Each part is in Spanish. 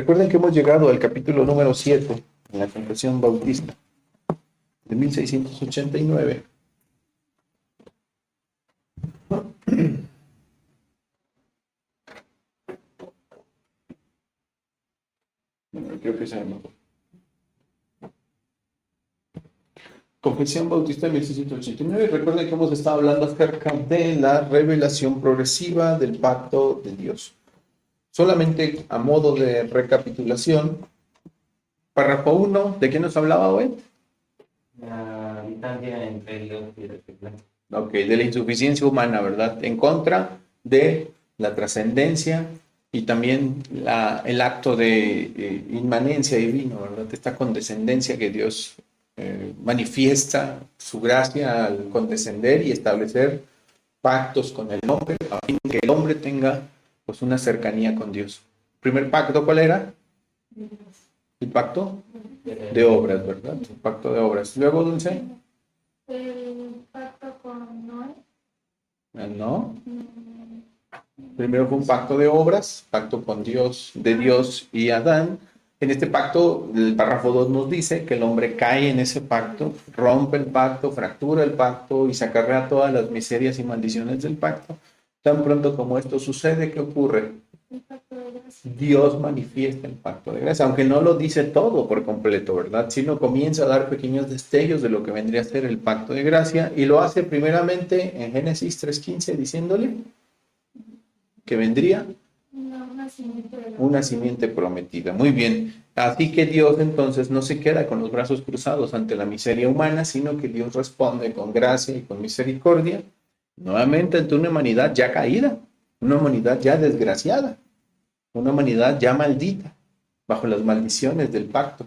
Recuerden que hemos llegado al capítulo número 7 en la Confesión Bautista de 1689. Bueno, creo que se llama Confesión Bautista de 1689. Recuerden que hemos estado hablando acerca de la revelación progresiva del pacto de Dios. Solamente a modo de recapitulación, párrafo 1, ¿de qué nos hablaba hoy? La distancia entre Dios y el hombre. Ok, de la insuficiencia humana, ¿verdad? En contra de la trascendencia y también el acto de inmanencia divina, ¿verdad? Esta condescendencia que Dios manifiesta su gracia al condescender y establecer pactos con el hombre, a fin de que el hombre tenga pues una cercanía con Dios. ¿Primer pacto cuál era? El pacto de obras, ¿verdad? El pacto de obras. Luego, Dulce. El pacto con Noé. ¿No? Primero fue un pacto de obras, pacto con Dios, de Dios y Adán. En este pacto, el párrafo 2 nos dice que el hombre cae en ese pacto, rompe el pacto, fractura el pacto y se acarrea todas las miserias y maldiciones del pacto. Tan pronto como esto sucede, ¿qué ocurre? El pacto de gracia. Dios manifiesta el pacto de gracia, aunque no lo dice todo por completo, ¿verdad? Sino comienza a dar pequeños destellos de lo que vendría a ser el pacto de gracia y lo hace primeramente en Génesis 3:15 diciéndole que vendría una simiente prometida. Muy bien. Así que Dios entonces no se queda con los brazos cruzados ante la miseria humana, sino que Dios responde con gracia y con misericordia, nuevamente ante una humanidad ya caída, una humanidad ya desgraciada, una humanidad ya maldita, bajo las maldiciones del pacto.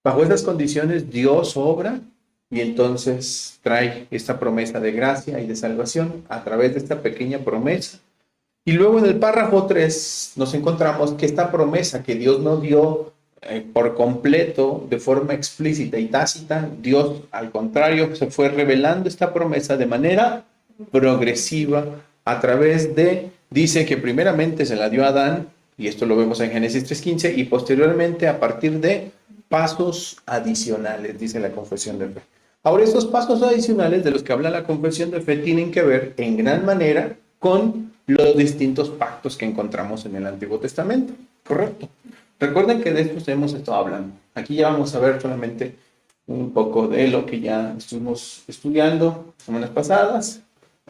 Bajo esas condiciones Dios obra y entonces trae esta promesa de gracia y de salvación a través de esta pequeña promesa. Y luego en el párrafo 3 nos encontramos que esta promesa que Dios nos dio por completo, de forma explícita y tácita, Dios al contrario se fue revelando esta promesa de manera progresiva a través de, dice que primeramente se la dio a Adán, y esto lo vemos en Génesis 3:15, y posteriormente a partir de pasos adicionales, dice la confesión de fe. Ahora, estos pasos adicionales de los que habla la confesión de fe tienen que ver en gran manera con los distintos pactos que encontramos en el Antiguo Testamento, ¿correcto? Recuerden que de esto hemos estado hablando. Aquí ya vamos a ver solamente un poco de lo que ya estuvimos estudiando semanas pasadas.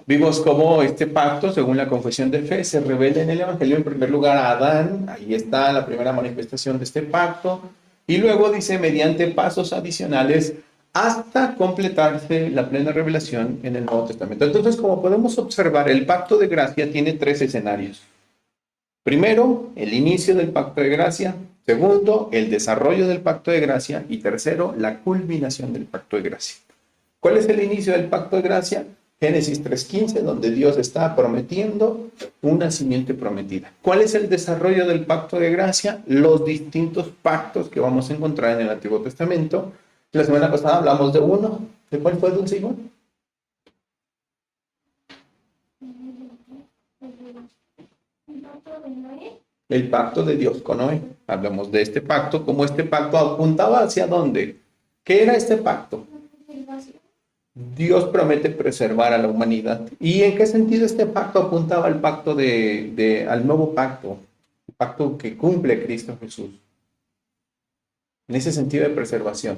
Vimos cómo este pacto, según la confesión de fe, se revela en el Evangelio en primer lugar a Adán. Ahí está la primera manifestación de este pacto. Y luego dice, mediante pasos adicionales, hasta completarse la plena revelación en el Nuevo Testamento. Entonces, como podemos observar, el pacto de gracia tiene tres escenarios. Primero, el inicio del pacto de gracia. Segundo, el desarrollo del pacto de gracia. Y tercero, la culminación del pacto de gracia. ¿Cuál es el inicio del pacto de gracia? Génesis 3:15, donde Dios está prometiendo una simiente prometida. ¿Cuál es el desarrollo del pacto de gracia? Los distintos pactos que vamos a encontrar en el Antiguo Testamento. La semana pasada hablamos de uno. ¿De cuál fue, Dulce Iván? El pacto de Dios con Noé. Hablamos de este pacto, como este pacto apuntaba hacia dónde. ¿Qué era este pacto? Dios promete preservar a la humanidad. ¿Y en qué sentido este pacto apuntaba al pacto al nuevo pacto? El pacto que cumple Cristo Jesús. En ese sentido de preservación.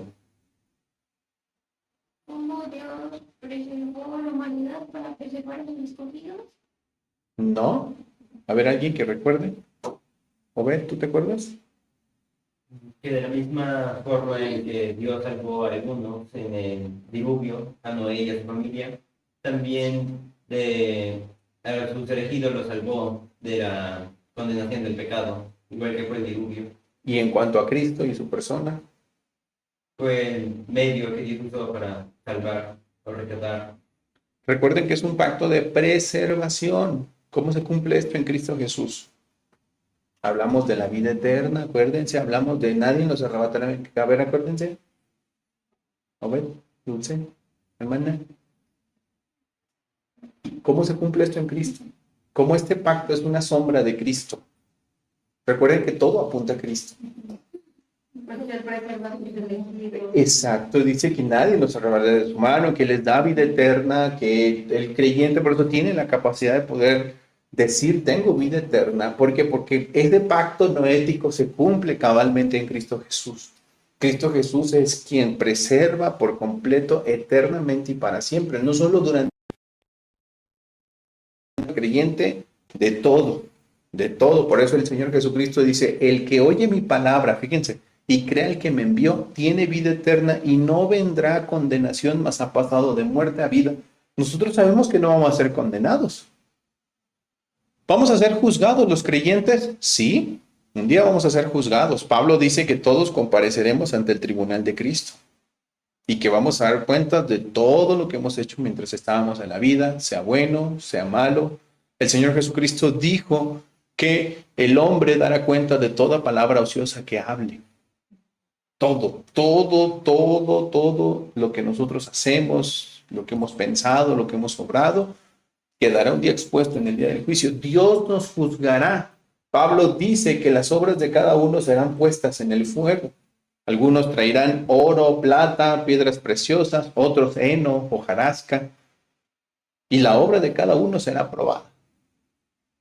¿Cómo Dios preservó a la humanidad para preservar a los escogidos? ¿No? A ver, alguien que recuerde. Obed, ¿tú te acuerdas? Que de la misma forma en que Dios salvó a algunos en el diluvio, a Noé y a su familia, también a sus elegidos los salvó de la condenación del pecado, igual que fue el diluvio. Y en cuanto a Cristo y su persona, Fue el medio que Dios usó para salvar o rescatar. recuerden que es un pacto de preservación. ¿Cómo se cumple esto en Cristo Jesús? Hablamos de la vida eterna, acuérdense, hablamos de nadie nos arrebatará. A ver, acuérdense. A ver, Dulce, hermana. ¿Cómo se cumple esto en Cristo? ¿Cómo este pacto es una sombra de Cristo? Recuerden que todo apunta a Cristo. Porque el preservador del elegido. Exacto, dice que nadie nos arrebatará de su mano, que les da vida eterna, que el creyente por eso tiene la capacidad de poder decir tengo vida eterna. ¿Por qué? Porque ese pacto noético se cumple cabalmente en Cristo Jesús. Cristo Jesús es quien preserva por completo, eternamente y para siempre, no solo durante el creyente, de todo, de todo. Por eso el Señor Jesucristo dice, el que oye mi palabra, fíjense, y crea el que me envió, tiene vida eterna y no vendrá a condenación, mas ha pasado de muerte a vida. Nosotros sabemos que no vamos a ser condenados. ¿Vamos a ser juzgados los creyentes? Sí, un día vamos a ser juzgados. Pablo dice que todos compareceremos ante el tribunal de Cristo y que vamos a dar cuenta de todo lo que hemos hecho mientras estábamos en la vida, sea bueno, sea malo. El Señor Jesucristo dijo que el hombre dará cuenta de toda palabra ociosa que hable. Todo lo que nosotros hacemos, lo que hemos pensado, lo que hemos obrado, quedará un día expuesto en el día del juicio. Dios nos juzgará. Pablo dice que las obras de cada uno serán puestas en el fuego. Algunos traerán oro, plata, piedras preciosas, otros heno, hojarasca, y la obra de cada uno será probada.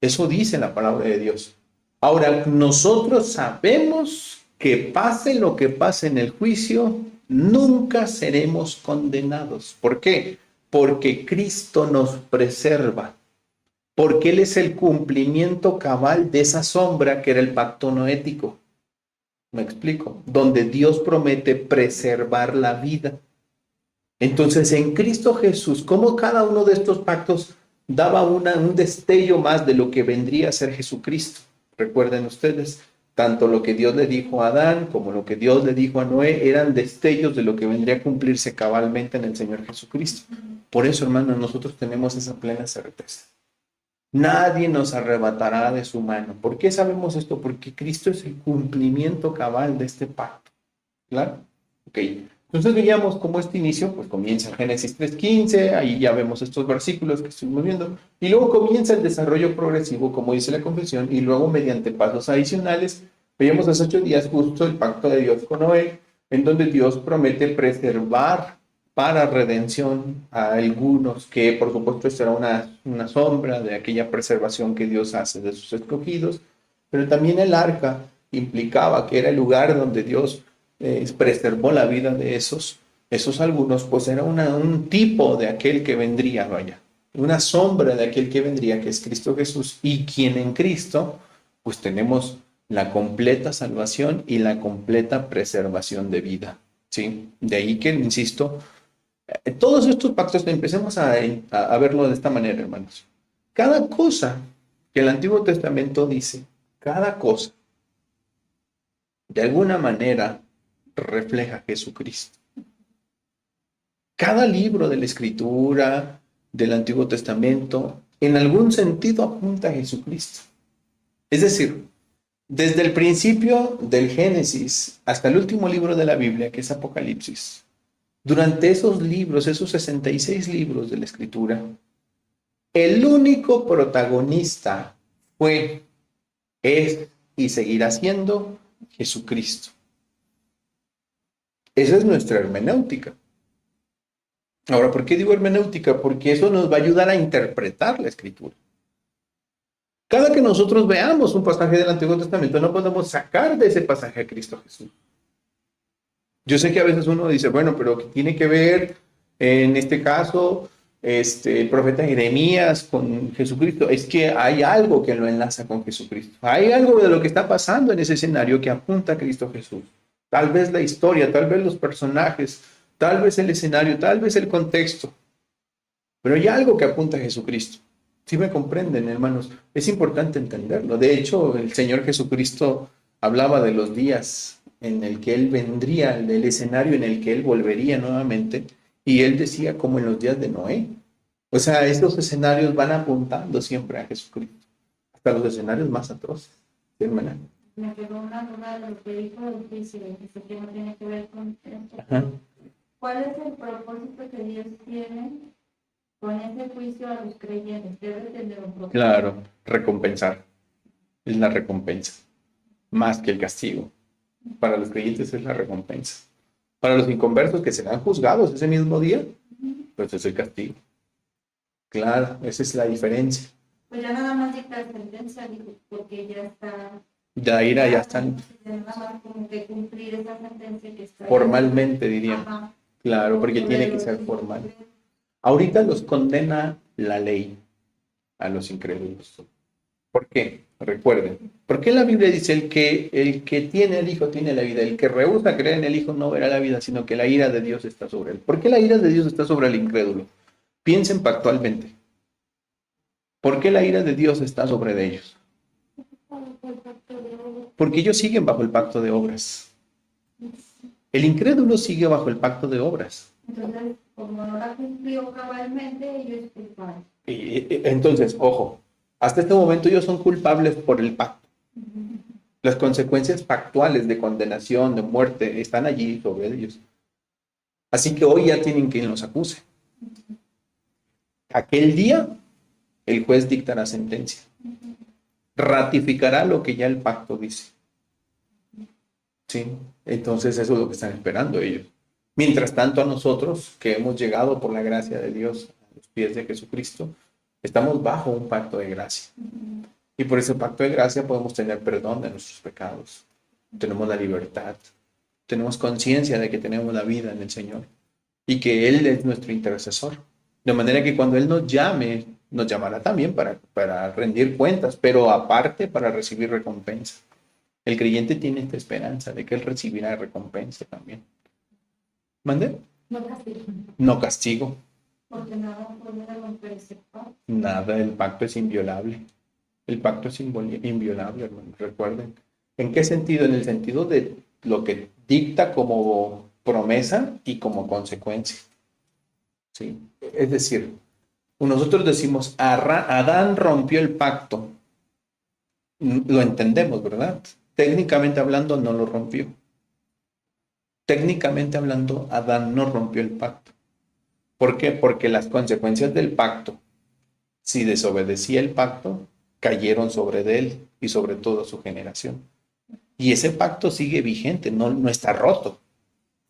Eso dice la palabra de Dios. Ahora, nosotros sabemos que pase lo que pase en el juicio, nunca seremos condenados. ¿Por qué? Porque Cristo nos preserva, porque Él es el cumplimiento cabal de esa sombra que era el pacto noético. Me explico, donde Dios promete preservar la vida. Entonces, en Cristo Jesús, como cada uno de estos pactos daba un destello más de lo que vendría a ser Jesucristo. Recuerden ustedes, tanto lo que Dios le dijo a Adán como lo que Dios le dijo a Noé eran destellos de lo que vendría a cumplirse cabalmente en el Señor Jesucristo. Por eso, hermanos, nosotros tenemos esa plena certeza. Nadie nos arrebatará de su mano. ¿Por qué sabemos esto? Porque Cristo es el cumplimiento cabal de este pacto. ¿Claro? Ok. Entonces veíamos cómo este inicio, pues comienza en Génesis 3:15, ahí ya vemos estos versículos que estuvimos viendo, y luego comienza el desarrollo progresivo, como dice la confesión, y luego mediante pasos adicionales, veíamos hace 8 días justo el pacto de Dios con Noé, en donde Dios promete preservar para redención a algunos, que por supuesto será una sombra de aquella preservación que Dios hace de sus escogidos, pero también el arca implicaba que era el lugar donde Dios preservó la vida de esos algunos, pues era un tipo de aquel que vendría, vaya, una sombra de aquel que vendría, que es Cristo Jesús, y quien en Cristo, pues tenemos la completa salvación y la completa preservación de vida, ¿sí? De ahí que, insisto, todos estos pactos, empecemos a verlo de esta manera, hermanos. Cada cosa que el Antiguo Testamento dice, cada cosa, de alguna manera, refleja a Jesucristo. Cada libro de la Escritura, del Antiguo Testamento, en algún sentido apunta a Jesucristo. Es decir, desde el principio del Génesis hasta el último libro de la Biblia, que es Apocalipsis, durante esos libros, esos 66 libros de la Escritura, el único protagonista fue, es y seguirá siendo Jesucristo. Esa es nuestra hermenéutica. Ahora, ¿por qué digo hermenéutica? Porque eso nos va a ayudar a interpretar la Escritura. Cada que nosotros veamos un pasaje del Antiguo Testamento, no podemos sacar de ese pasaje a Cristo Jesús. Yo sé que a veces uno dice, bueno, pero ¿qué tiene que ver en este caso el profeta Jeremías con Jesucristo? Es que hay algo que lo enlaza con Jesucristo. Hay algo de lo que está pasando en ese escenario que apunta a Cristo Jesús. Tal vez la historia, tal vez los personajes, tal vez el escenario, tal vez el contexto. Pero hay algo que apunta a Jesucristo. ¿Sí me comprenden, hermanos? Es importante entenderlo. De hecho, el Señor Jesucristo hablaba de los días en el que Él vendría, del escenario en el que Él volvería nuevamente, y Él decía como en los días de Noé. O sea, estos escenarios van apuntando siempre a Jesucristo, hasta los escenarios más atroces. ¿Sí, hermana? Me quedó una duda de lo que dijo el juicio, que no tiene que ver con esto. Ajá. ¿Cuál es el propósito que Dios tiene con ese juicio a los creyentes? Debe tener un propósito. Claro, recompensar. Es la recompensa. más que el castigo. Para los creyentes es la recompensa. Para los inconversos que serán juzgados ese mismo día, pues es el castigo. Claro, esa es la diferencia. Pues ya nada más dicta sentencia, digo, porque ya está. La ira ya están Ya nada más como que cumplir esa sentencia que está. formalmente, dirían. Ajá. Claro, porque tiene que ser formal. Ahorita los condena la ley a los incrédulos. ¿Por qué? Recuerden, ¿por qué la Biblia dice el que tiene el Hijo tiene la vida? El que rehúsa creer en el Hijo no verá la vida, sino que la ira de Dios está sobre él. ¿Por qué la ira de Dios está sobre el incrédulo? Piensen pactualmente. ¿Por qué la ira de Dios está sobre ellos? Porque ellos siguen bajo el pacto de obras. El incrédulo sigue bajo el pacto de obras. Entonces, como no la cumplió cabalmente, ellos es culpable. Entonces, ojo, hasta este momento ellos son culpables por el pacto. Las consecuencias pactuales de condenación, de muerte, están allí sobre ellos. Así que hoy ya tienen quien los acuse. Aquel día, el juez dictará sentencia. Ratificará lo que ya el pacto dice. Sí, entonces eso es lo que están esperando ellos. Mientras tanto, a nosotros, que hemos llegado por la gracia de Dios a los pies de Jesucristo, estamos bajo un pacto de gracia. Y por ese pacto de gracia podemos tener perdón de nuestros pecados. Tenemos la libertad. Tenemos conciencia de que tenemos la vida en el Señor. Y que Él es nuestro intercesor. De manera que cuando Él nos llame, nos llamará también para rendir cuentas, pero aparte para recibir recompensa. El creyente tiene esta esperanza de que Él recibirá recompensa también. ¿Mande? No castigo. No castigo. Porque nada puede romper ese pacto. Nada, el pacto es inviolable. El pacto es inviolable, hermano. Recuerden. ¿En qué sentido? En el sentido de lo que dicta como promesa y como consecuencia. ¿Sí? Es decir, nosotros decimos, Adán rompió el pacto. Lo entendemos, ¿verdad? Técnicamente hablando, no lo rompió. Técnicamente hablando, Adán no rompió el pacto. ¿Por qué? Porque las consecuencias del pacto, si desobedecía el pacto, cayeron sobre de él y sobre toda su generación. Y ese pacto sigue vigente, no está roto,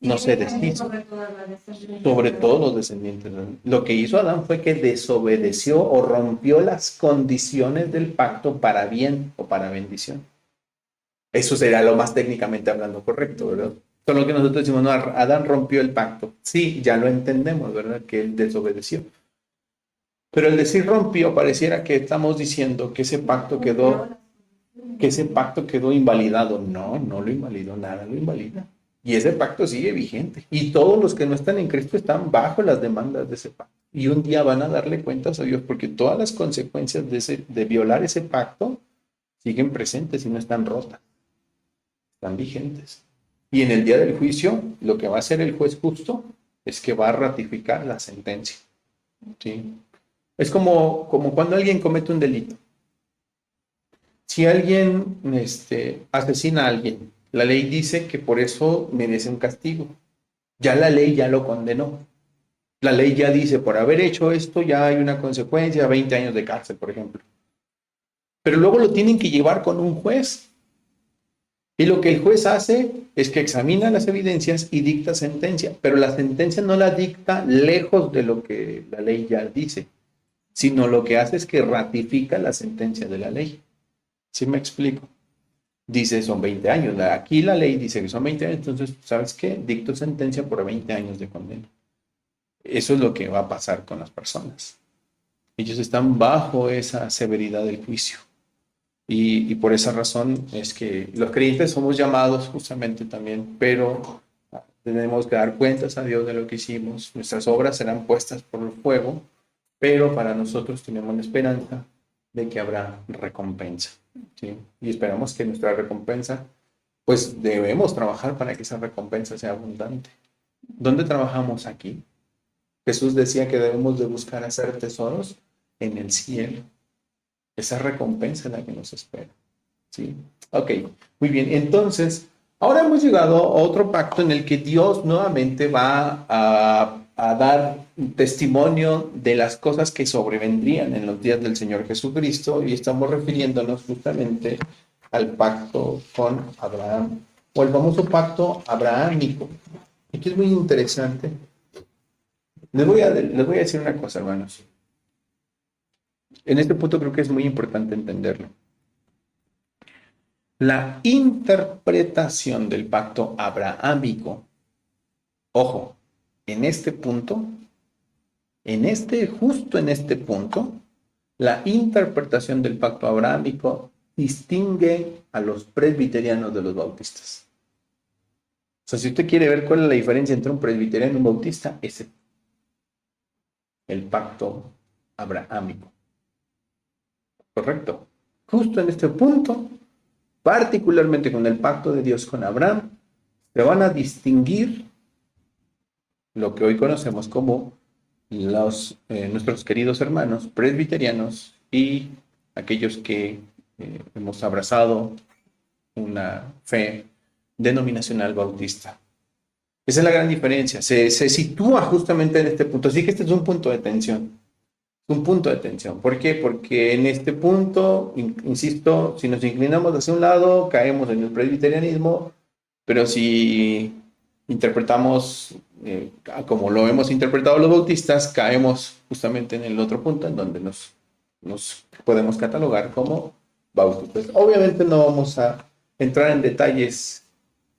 no se deshizo. Sobre todos los descendientes. Lo que hizo Adán fue que desobedeció o rompió las condiciones del pacto para bien o para bendición. Eso sería lo más técnicamente hablando correcto, ¿verdad? Solo que nosotros decimos, no, Adán rompió el pacto. Sí, ya lo entendemos, ¿verdad? Que él desobedeció. Pero el decir rompió, pareciera que estamos diciendo que ese pacto quedó invalidado. No, no lo invalidó, nada lo invalida. Y ese pacto sigue vigente. Y todos los que no están en Cristo están bajo las demandas de ese pacto. Y un día van a darle cuentas a Dios, porque todas las consecuencias de violar ese pacto siguen presentes y no están rotas. Están vigentes. Y en el día del juicio, lo que va a hacer el juez justo es que va a ratificar la sentencia. ¿Sí? Es como cuando alguien comete un delito. Si alguien asesina a alguien, la ley dice que por eso merece un castigo. Ya la ley ya lo condenó. La ley ya dice, por haber hecho esto ya hay una consecuencia, 20 años de cárcel, por ejemplo. Pero luego lo tienen que llevar con un juez. Y lo que el juez hace es que examina las evidencias y dicta sentencia, pero la sentencia no la dicta lejos de lo que la ley ya dice, sino lo que hace es que ratifica la sentencia de la ley. ¿Sí me explico? Dice, son 20 años. Aquí la ley dice que son 20 años, entonces, ¿sabes qué? Dicto sentencia por 20 años de condena. Eso es lo que va a pasar con las personas. Ellos están bajo esa severidad del juicio. Y por esa razón es que los creyentes somos llamados justamente también, pero tenemos que dar cuentas a Dios de lo que hicimos. Nuestras obras serán puestas por el fuego, pero para nosotros tenemos la esperanza de que habrá recompensa. ¿Sí? Y esperamos que nuestra recompensa, pues debemos trabajar para que esa recompensa sea abundante. ¿Dónde trabajamos aquí? Jesús decía que debemos de buscar hacer tesoros en el cielo. Esa recompensa es la que nos espera. ¿Sí? Ok, muy bien. Entonces, ahora hemos llegado a otro pacto en el que Dios nuevamente va a dar testimonio de las cosas que sobrevendrían en los días del Señor Jesucristo, y estamos refiriéndonos justamente al pacto con Abraham, o el famoso pacto abrahámico. Aquí es muy interesante. Les voy a decir una cosa, hermanos. En este punto creo que es muy importante entenderlo. La interpretación del pacto abrahámico, ojo, en este punto, justo en este punto, la interpretación del pacto abrahámico distingue a los presbiterianos de los bautistas. O sea, si usted quiere ver cuál es la diferencia entre un presbiteriano y un bautista, es el pacto abrahámico. Correcto. Justo en este punto, particularmente con el pacto de Dios con Abraham, se van a distinguir lo que hoy conocemos como nuestros queridos hermanos presbiterianos y aquellos que hemos abrazado una fe denominacional bautista. Esa es la gran diferencia. Se sitúa justamente en este punto. Así que este es un punto de tensión. Un punto de tensión. ¿Por qué? Porque en este punto, insisto, si nos inclinamos hacia un lado, caemos en el presbiterianismo, pero si interpretamos como lo hemos interpretado los bautistas, caemos justamente en el otro punto, en donde nos podemos catalogar como bautistas. Obviamente no vamos a entrar en detalles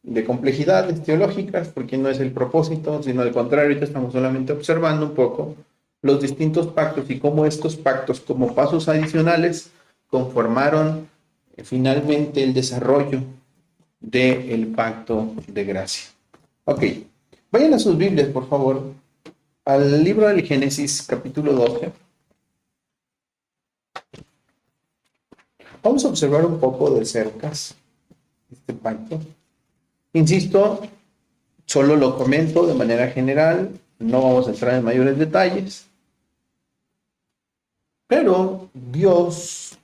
de complejidades teológicas, porque no es el propósito, sino al contrario, ahorita estamos solamente observando un poco los distintos pactos y cómo estos pactos, como pasos adicionales, conformaron finalmente el desarrollo del pacto de gracia. Ok, vayan a sus Biblias, por favor, al libro del Génesis, capítulo 12. Vamos a observar un poco de cerca este pacto. Insisto, solo lo comento de manera general, no vamos a entrar en mayores detalles. Pero Dios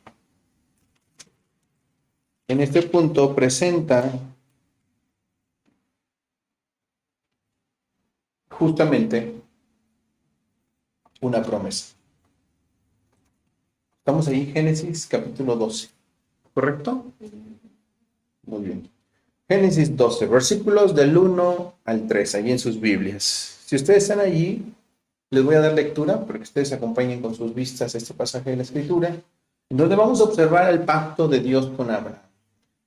en este punto presenta justamente una promesa. Estamos ahí, Génesis capítulo 12, ¿correcto? Muy bien. Génesis 12, versículos del 1 al 3, ahí en sus Biblias. Si ustedes están allí, les voy a dar lectura para que ustedes acompañen con sus vistas este pasaje de la Escritura, en donde vamos a observar el pacto de Dios con Abraham.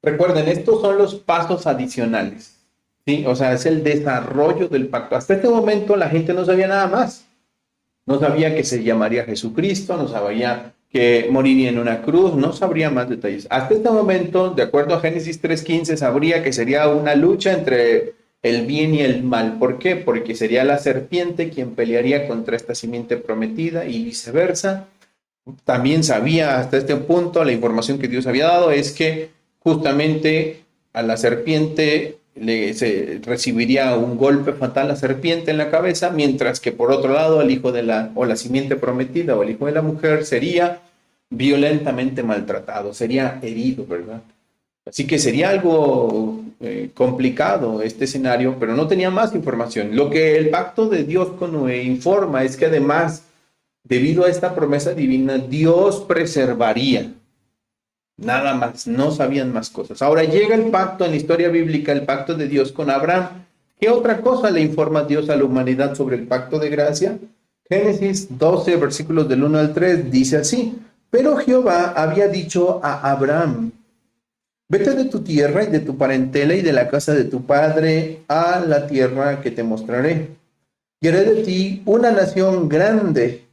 Recuerden, estos son los pasos adicionales, ¿sí? O sea, es el desarrollo del pacto. Hasta este momento la gente no sabía nada más. No sabía que se llamaría Jesucristo, no sabía que moriría en una cruz, no sabría más detalles. Hasta este momento, de acuerdo a Génesis 3:15, sabría que sería una lucha entre el bien y el mal. ¿Por qué? Porque sería la serpiente quien pelearía contra esta simiente prometida y viceversa. También sabía hasta este punto, la información que Dios había dado es que justamente a la serpiente se recibiría un golpe fatal la serpiente en la cabeza, mientras que por otro lado el hijo de la simiente prometida o el hijo de la mujer sería violentamente maltratado, sería herido, ¿verdad? Así que sería algo complicado este escenario, pero no tenía más información. Lo que el pacto de Dios con Noé informa es que además, debido a esta promesa divina, Dios preservaría. Nada más, no sabían más cosas. Ahora llega el pacto en la historia bíblica, el pacto de Dios con Abraham. ¿Qué otra cosa le informa Dios a la humanidad sobre el pacto de gracia? Génesis 12, versículos del 1 al 3, dice así: pero Jehová había dicho a Abraham: vete de tu tierra y de tu parentela y de la casa de tu padre a la tierra que te mostraré. Y haré de ti una nación grande,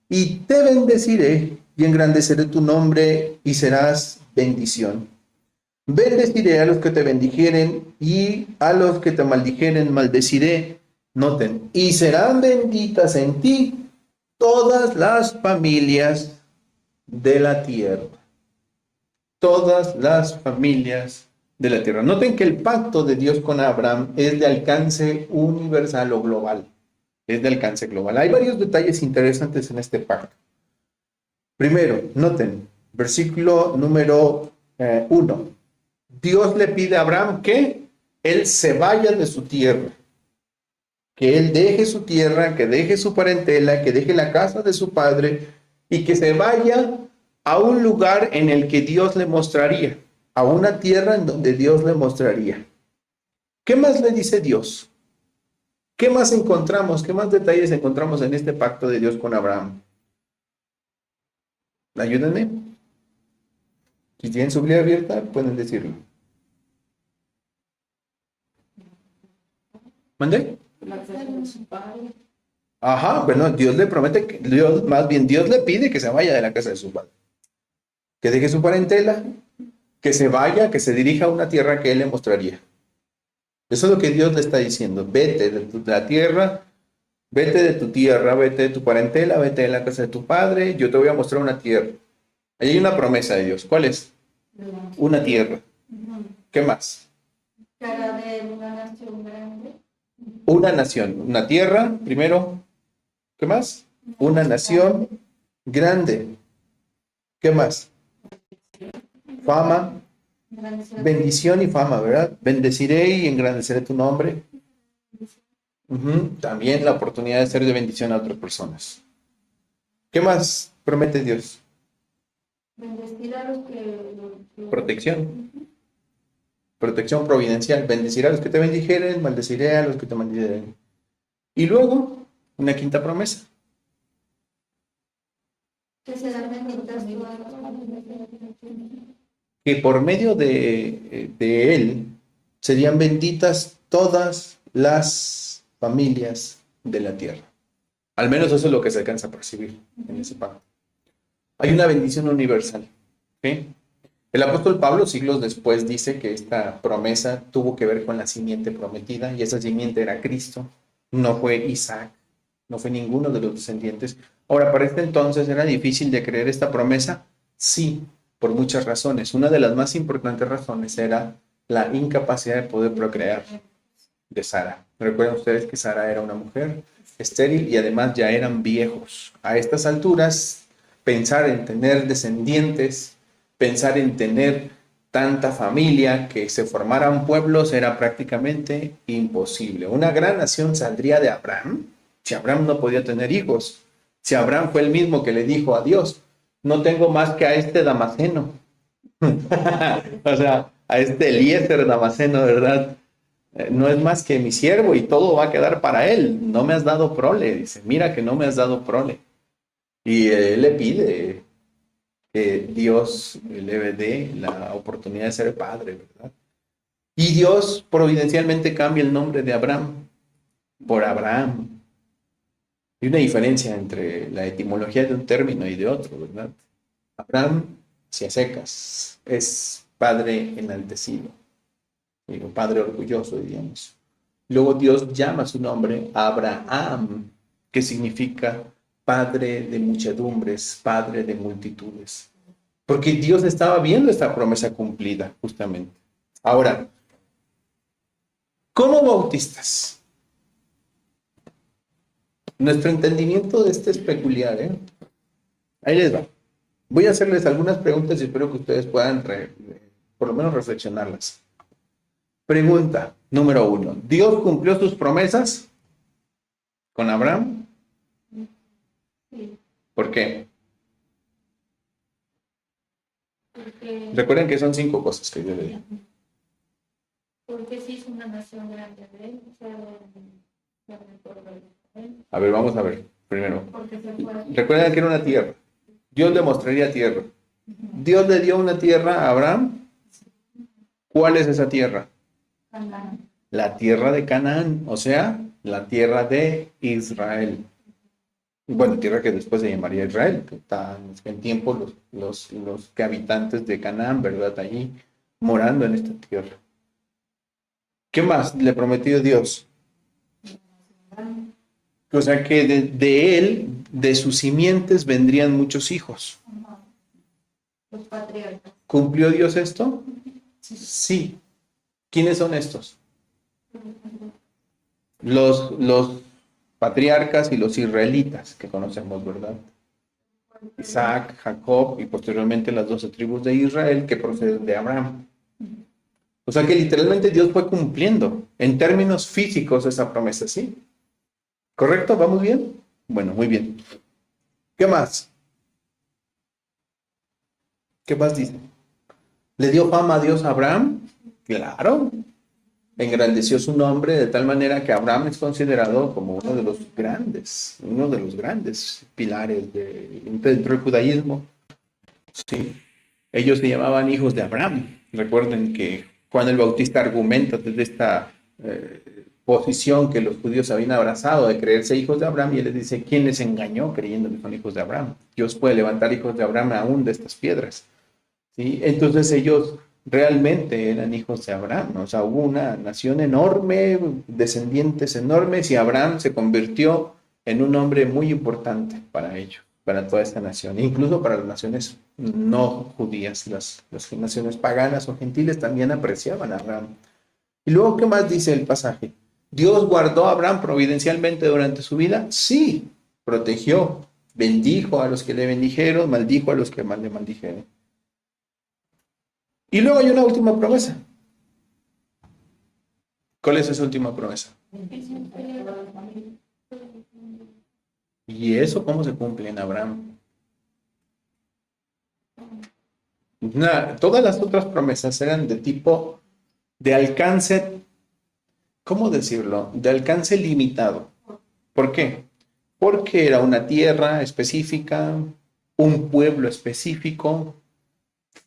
y te bendeciré, y engrandeceré tu nombre, y serás bendición. Bendeciré a los que te bendijeren, y a los que te maldijeren maldeciré. Noten, y serán benditas en ti todas las familias de la tierra. Todas las familias de la tierra. Noten que el pacto de Dios con Abraham es de alcance universal o global. Es de alcance global. Hay varios detalles interesantes en este pacto. Primero, noten, versículo número 1. Dios le pide a Abraham que él se vaya de su tierra, que él deje su tierra, que deje su parentela, que deje la casa de su padre y que se vaya a un lugar en el que Dios le mostraría. a una tierra en donde Dios le mostraría. ¿Qué más le dice Dios? ¿Qué más encontramos? ¿Qué más detalles encontramos en este pacto de Dios con Abraham? Ayúdenme. Si tienen su Biblia abierta, pueden decirlo. ¿Mande? La casa de su padre. Ajá, bueno, Dios le promete, Dios le pide que se vaya de la casa de su padre. Que deje su parentela, que se vaya, que se dirija a una tierra que Él le mostraría. Eso es lo que Dios le está diciendo. Vete de la tierra, vete de tu tierra, vete de tu parentela, vete de la casa de tu padre, yo te voy a mostrar una tierra. Ahí hay una promesa de Dios. ¿Cuál es? Una tierra. ¿Qué más? Que hará de él una nación grande. Una nación, una tierra, primero. ¿Qué más? Una nación grande. ¿Qué más? Fama, bendición y fama, ¿verdad? Bendeciré y engrandeceré tu nombre. También la oportunidad de ser de bendición a otras personas. ¿Qué más promete Dios? Bendecir a los que... Protección. Protección providencial. Bendeciré a los que te bendijeren, maldeciré a los que te maldijeren. Y luego, una quinta promesa. Que serán benditas todas las familias. Que por medio de él serían benditas todas las familias de la tierra. Al menos eso es lo que se alcanza a percibir en ese pacto. Hay una bendición universal. ¿Sí? El apóstol Pablo, siglos después, dice que esta promesa tuvo que ver con la simiente prometida, y esa simiente era Cristo, no fue Isaac, no fue ninguno de los descendientes. Ahora, para este entonces, ¿era difícil de creer esta promesa? Sí, por muchas razones. Una de las más importantes razones era la incapacidad de poder procrear de Sara. Recuerden ustedes que Sara era una mujer estéril y además ya eran viejos. A estas alturas, pensar en tener descendientes, pensar en tener tanta familia, que se formaran pueblos, era prácticamente imposible. Una gran nación saldría de Abraham, si Abraham no podía tener hijos, si Abraham fue el mismo que le dijo a Dios, no tengo más que a este Damaseno. O sea, a este Eliezer Damaseno, ¿verdad? No es más que mi siervo y todo va a quedar para él. No me has dado prole, dice, mira que no me has dado prole. Y él le pide que Dios le dé la oportunidad de ser padre, ¿verdad? Y Dios providencialmente cambia el nombre de Abraham por Abraham. Hay una diferencia entre la etimología de un término y de otro, ¿verdad? Abraham, si a secas, es padre enaltecido, digo, padre orgulloso, diríamos. Luego Dios llama su nombre Abraham, que significa padre de muchedumbres, padre de multitudes. Porque Dios estaba viendo esta promesa cumplida, justamente. Ahora, como bautistas, nuestro entendimiento de este es peculiar, ¿eh? Ahí les va. Voy a hacerles algunas preguntas y espero que ustedes puedan por lo menos reflexionarlas. Pregunta número 1. ¿Dios cumplió sus promesas con Abraham? Sí, ¿Por qué? porque, Recuerden que son 5 cosas que yo le digo. porque sí es una nación grande, ¿ves? O sea, de por ver, A ver, vamos a ver. Primero, porque se fue. recuerden que era una tierra. Dios le mostraría tierra. Dios le dio una tierra a Abraham. ¿Cuál es esa tierra? Canaán. La tierra de Canaán, o sea, la tierra de Israel. Bueno, tierra que después se llamaría Israel, que están en tiempo los que habitantes de Canaán, ¿verdad? Allí morando en esta tierra. ¿Qué más le prometió Dios? O sea que de él, de sus simientes, vendrían muchos hijos. Los patriarcas. ¿Cumplió Dios esto? Sí. ¿Quiénes son estos? Los patriarcas y los israelitas que conocemos, ¿verdad? Isaac, Jacob y posteriormente las 12 tribus de Israel que proceden de Abraham. O sea que literalmente Dios fue cumpliendo en términos físicos esa promesa, ¿sí? ¿Correcto? ¿Vamos bien? Bueno, muy bien. ¿Qué más? ¿Qué más dice? ¿Le dio fama a Dios a Abraham? Claro. Engrandeció su nombre de tal manera que Abraham es considerado como uno de los grandes pilares dentro del judaísmo. Sí. Ellos se llamaban hijos de Abraham. Recuerden que Juan el Bautista argumenta desde esta posición que los judíos habían abrazado de creerse hijos de Abraham, y él les dice: ¿quién les engañó creyendo que son hijos de Abraham? Dios puede levantar hijos de Abraham aún de estas piedras. ¿Sí? Entonces ellos realmente eran hijos de Abraham. O sea, hubo una nación enorme, descendientes enormes, y Abraham se convirtió en un hombre muy importante para ellos, para toda esta nación, incluso para las naciones no judías. Las naciones paganas o gentiles también apreciaban a Abraham. Y luego, ¿qué más dice el pasaje? ¿Dios guardó a Abraham providencialmente durante su vida? Sí, protegió, bendijo a los que le bendijeron, maldijo a los que le maldijeron. Y luego hay una última promesa. ¿Cuál es esa última promesa? ¿Y eso cómo se cumple en Abraham? Todas las otras promesas eran de tipo de alcance, ¿cómo decirlo? De alcance limitado. ¿Por qué? Porque era una tierra específica, un pueblo específico,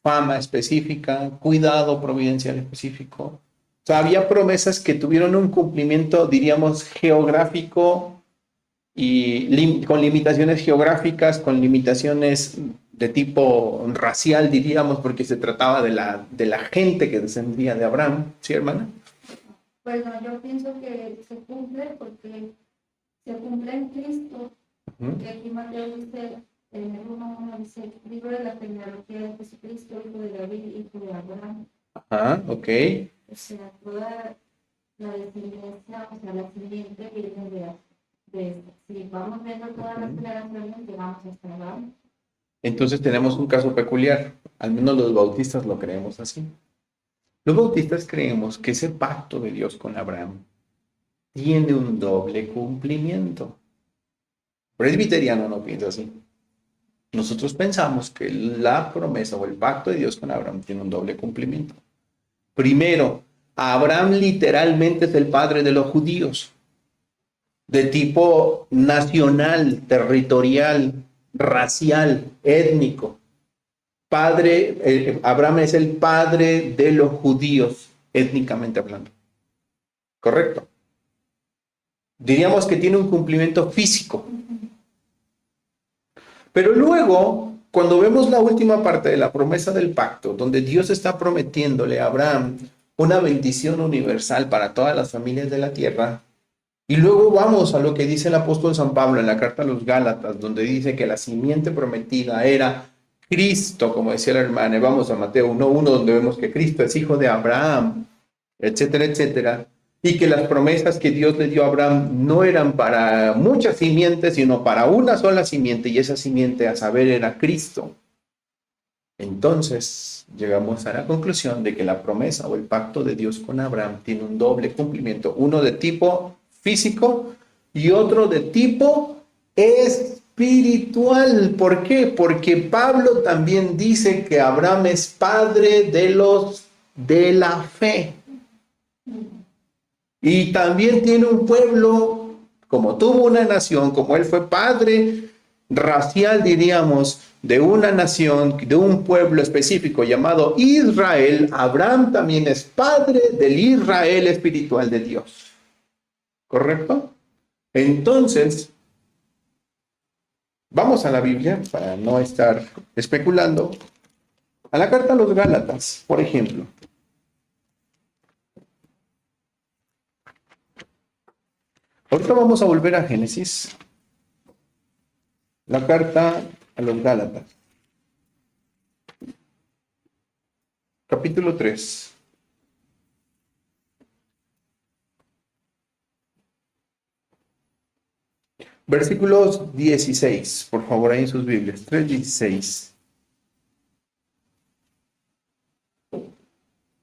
fama específica, cuidado providencial específico. O sea, había promesas que tuvieron un cumplimiento, diríamos, geográfico, y con limitaciones geográficas, con limitaciones de tipo racial, diríamos, porque se trataba de la gente que descendía de Abraham. ¿Sí, hermana? Bueno, yo pienso que se cumple porque se cumple en Cristo. Que aquí Mateo dice, en el 1:1 dice: libro de la genealogía de Jesucristo, hijo de David, hijo de Abraham. Ajá, ok. O sea, toda la descendencia, o sea, la siguiente viene si vamos viendo todas las generaciones, llegamos hasta Abraham. Entonces tenemos un caso peculiar, al menos los bautistas lo creemos así. Los bautistas creemos que ese pacto de Dios con Abraham tiene un doble cumplimiento. Presbiteriano no piensa así. Nosotros pensamos que la promesa o el pacto de Dios con Abraham tiene un doble cumplimiento. Primero, Abraham literalmente es el padre de los judíos, de tipo nacional, territorial, racial, étnico. Abraham es el padre de los judíos, étnicamente hablando. ¿Correcto? Diríamos que tiene un cumplimiento físico. Pero luego, cuando vemos la última parte de la promesa del pacto, donde Dios está prometiéndole a Abraham una bendición universal para todas las familias de la tierra, y luego vamos a lo que dice el apóstol San Pablo en la carta a los Gálatas, donde dice que la simiente prometida era Cristo, como decía la hermana, y vamos a Mateo 1:1, donde vemos que Cristo es hijo de Abraham, etcétera, etcétera, y que las promesas que Dios le dio a Abraham no eran para muchas simientes, sino para una sola simiente, y esa simiente, a saber, era Cristo. Entonces, llegamos a la conclusión de que la promesa o el pacto de Dios con Abraham tiene un doble cumplimiento, uno de tipo físico y otro de tipo espiritual. ¿Por qué? Porque Pablo también dice que Abraham es padre de los de la fe. Y también tiene un pueblo, como tuvo una nación, como él fue padre racial, diríamos, de una nación, de un pueblo específico llamado Israel. Abraham también es padre del Israel espiritual de Dios. ¿Correcto? Entonces, vamos a la Biblia para no estar especulando. A la carta a los Gálatas, por ejemplo. Ahorita vamos a volver a Génesis. La carta a los Gálatas. Capítulo 3. Versículos 16, por favor, ahí en sus Biblias. 3:16.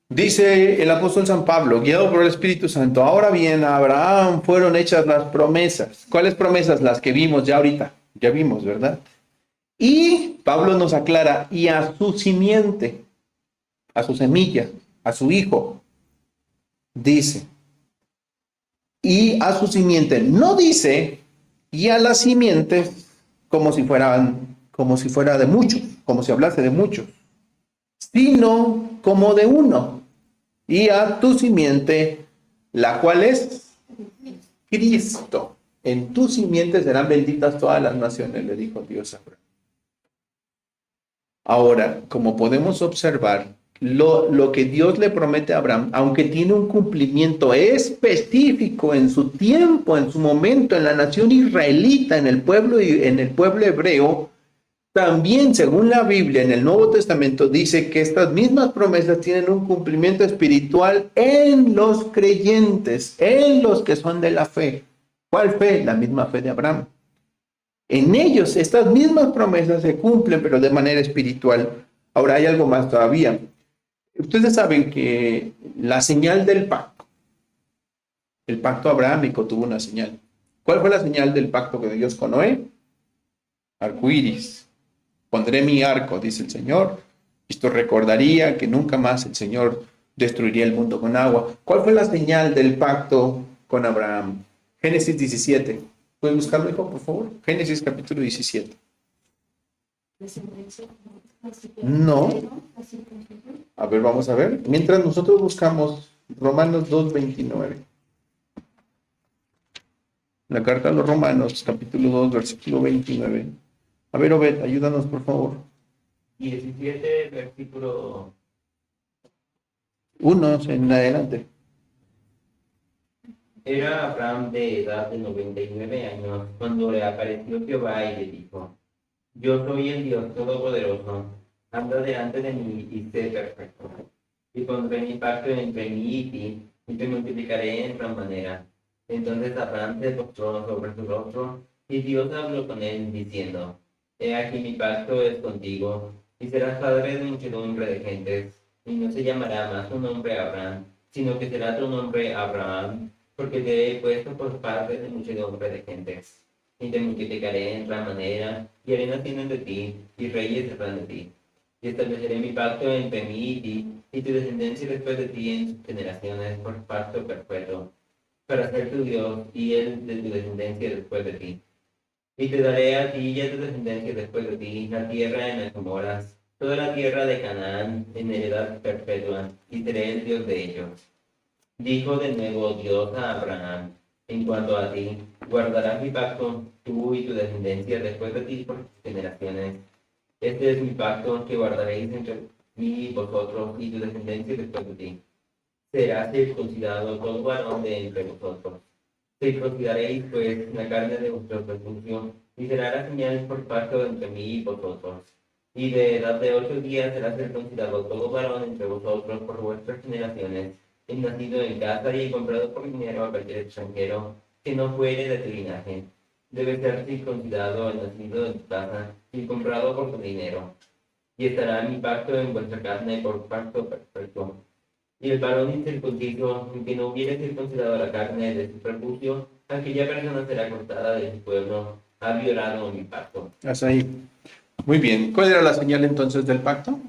Dice el apóstol San Pablo, guiado por el Espíritu Santo: ahora bien, a Abraham fueron hechas las promesas. ¿Cuáles promesas? Las que vimos ya ahorita. Ya vimos, ¿verdad? Y Pablo nos aclara: y a su simiente. a su semilla, a su hijo. Dice, y a su simiente. No dice, y a las simientes, como si fuera de muchos, como si hablase de muchos, sino como de uno. Y a tu simiente, la cual es Cristo. En tu simiente serán benditas todas las naciones, le dijo Dios a Abraham. Ahora, como podemos observar, lo que Dios le promete a Abraham, aunque tiene un cumplimiento específico en su tiempo, en su momento, en la nación israelita, en el pueblo hebreo, también, según la Biblia, en el Nuevo Testamento, dice que estas mismas promesas tienen un cumplimiento espiritual en los creyentes, en los que son de la fe. ¿Cuál fe? La misma fe de Abraham. En ellos, estas mismas promesas se cumplen, pero de manera espiritual. Ahora hay algo más todavía. Ustedes saben que la señal del pacto, el pacto abrahámico tuvo una señal. ¿Cuál fue la señal del pacto de Dios con Noé? Arcoíris. Pondré mi arco, dice el Señor. Esto recordaría que nunca más el Señor destruiría el mundo con agua. ¿Cuál fue la señal del pacto con Abraham? Génesis 17. ¿Puedes buscarlo, hijo, por favor? Génesis capítulo 17. No. A ver, vamos a ver. Mientras nosotros buscamos Romanos 2:29. La carta a los Romanos, capítulo 2, versículo 29. A ver, Obed, ayúdanos, por favor. 17, versículo 1 en adelante. Era Abraham de edad de 99 años cuando le apareció Jehová y le dijo: Yo soy el Dios Todopoderoso, anda delante de mí y sé perfecto. Y pondré mi pacto entre mí y ti, y te multiplicaré en gran manera. Entonces Abraham se postró sobre su rostro, y Dios habló con él, diciendo: He aquí mi pacto es contigo, y serás padre de muchedumbre de gentes, y no se llamará más tu nombre Abraham, sino que será tu nombre Abraham, porque te he puesto por padre de muchedumbre de gentes. Y te multiplicaré en gran manera, y haré naciones de ti, y reyes saldrán de ti. Y estableceré mi pacto entre mí y ti, y tu descendencia después de ti en sus generaciones por pacto perpetuo, para ser tu Dios, y él de tu descendencia después de ti. Y te daré a ti y a tu descendencia después de ti la tierra en la que moras, toda la tierra de Canaán en heredad perpetua, y seré el Dios de ellos. Dijo de nuevo Dios a Abraham: En cuanto a ti, guardarás mi pacto, tú y tu descendencia después de ti por generaciones. Este es mi pacto que guardaréis entre mí y vosotros y tu descendencia después de ti. Será circuncidado todo varón de entre vosotros. Circuncidaréis pues la carne de vuestro prepucio, y será la señal por pacto entre mí y vosotros. Y de edad de 8 días será circuncidado todo varón entre vosotros por vuestras generaciones, el nacido en casa y comprado por dinero a cualquier extranjero que no fuere de tu linaje. Debe ser circuncidado el nacido en tu casa y comprado por tu dinero. Y estará mi pacto en vuestra carne por pacto perpetuo. Y el varón incircunciso, que no hubiere circuncidado la carne de su prepucio, aquella persona será cortada de su pueblo, ha violado mi pacto. Hasta ahí. Muy bien. ¿Cuál era la señal entonces del pacto?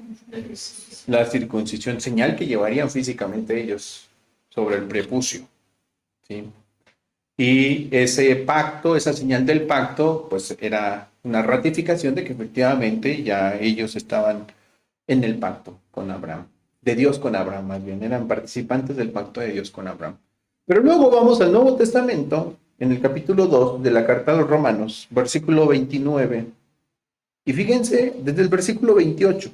La circuncisión, señal que llevarían físicamente ellos sobre el prepucio. ¿Sí? Y ese pacto, esa señal del pacto, pues era una ratificación de que efectivamente ya ellos estaban en el pacto con Abraham. De Dios con Abraham, más bien, eran participantes del pacto de Dios con Abraham. Pero luego vamos al Nuevo Testamento, en el capítulo 2 de la carta a los Romanos, versículo 29. Y fíjense, desde el versículo 28.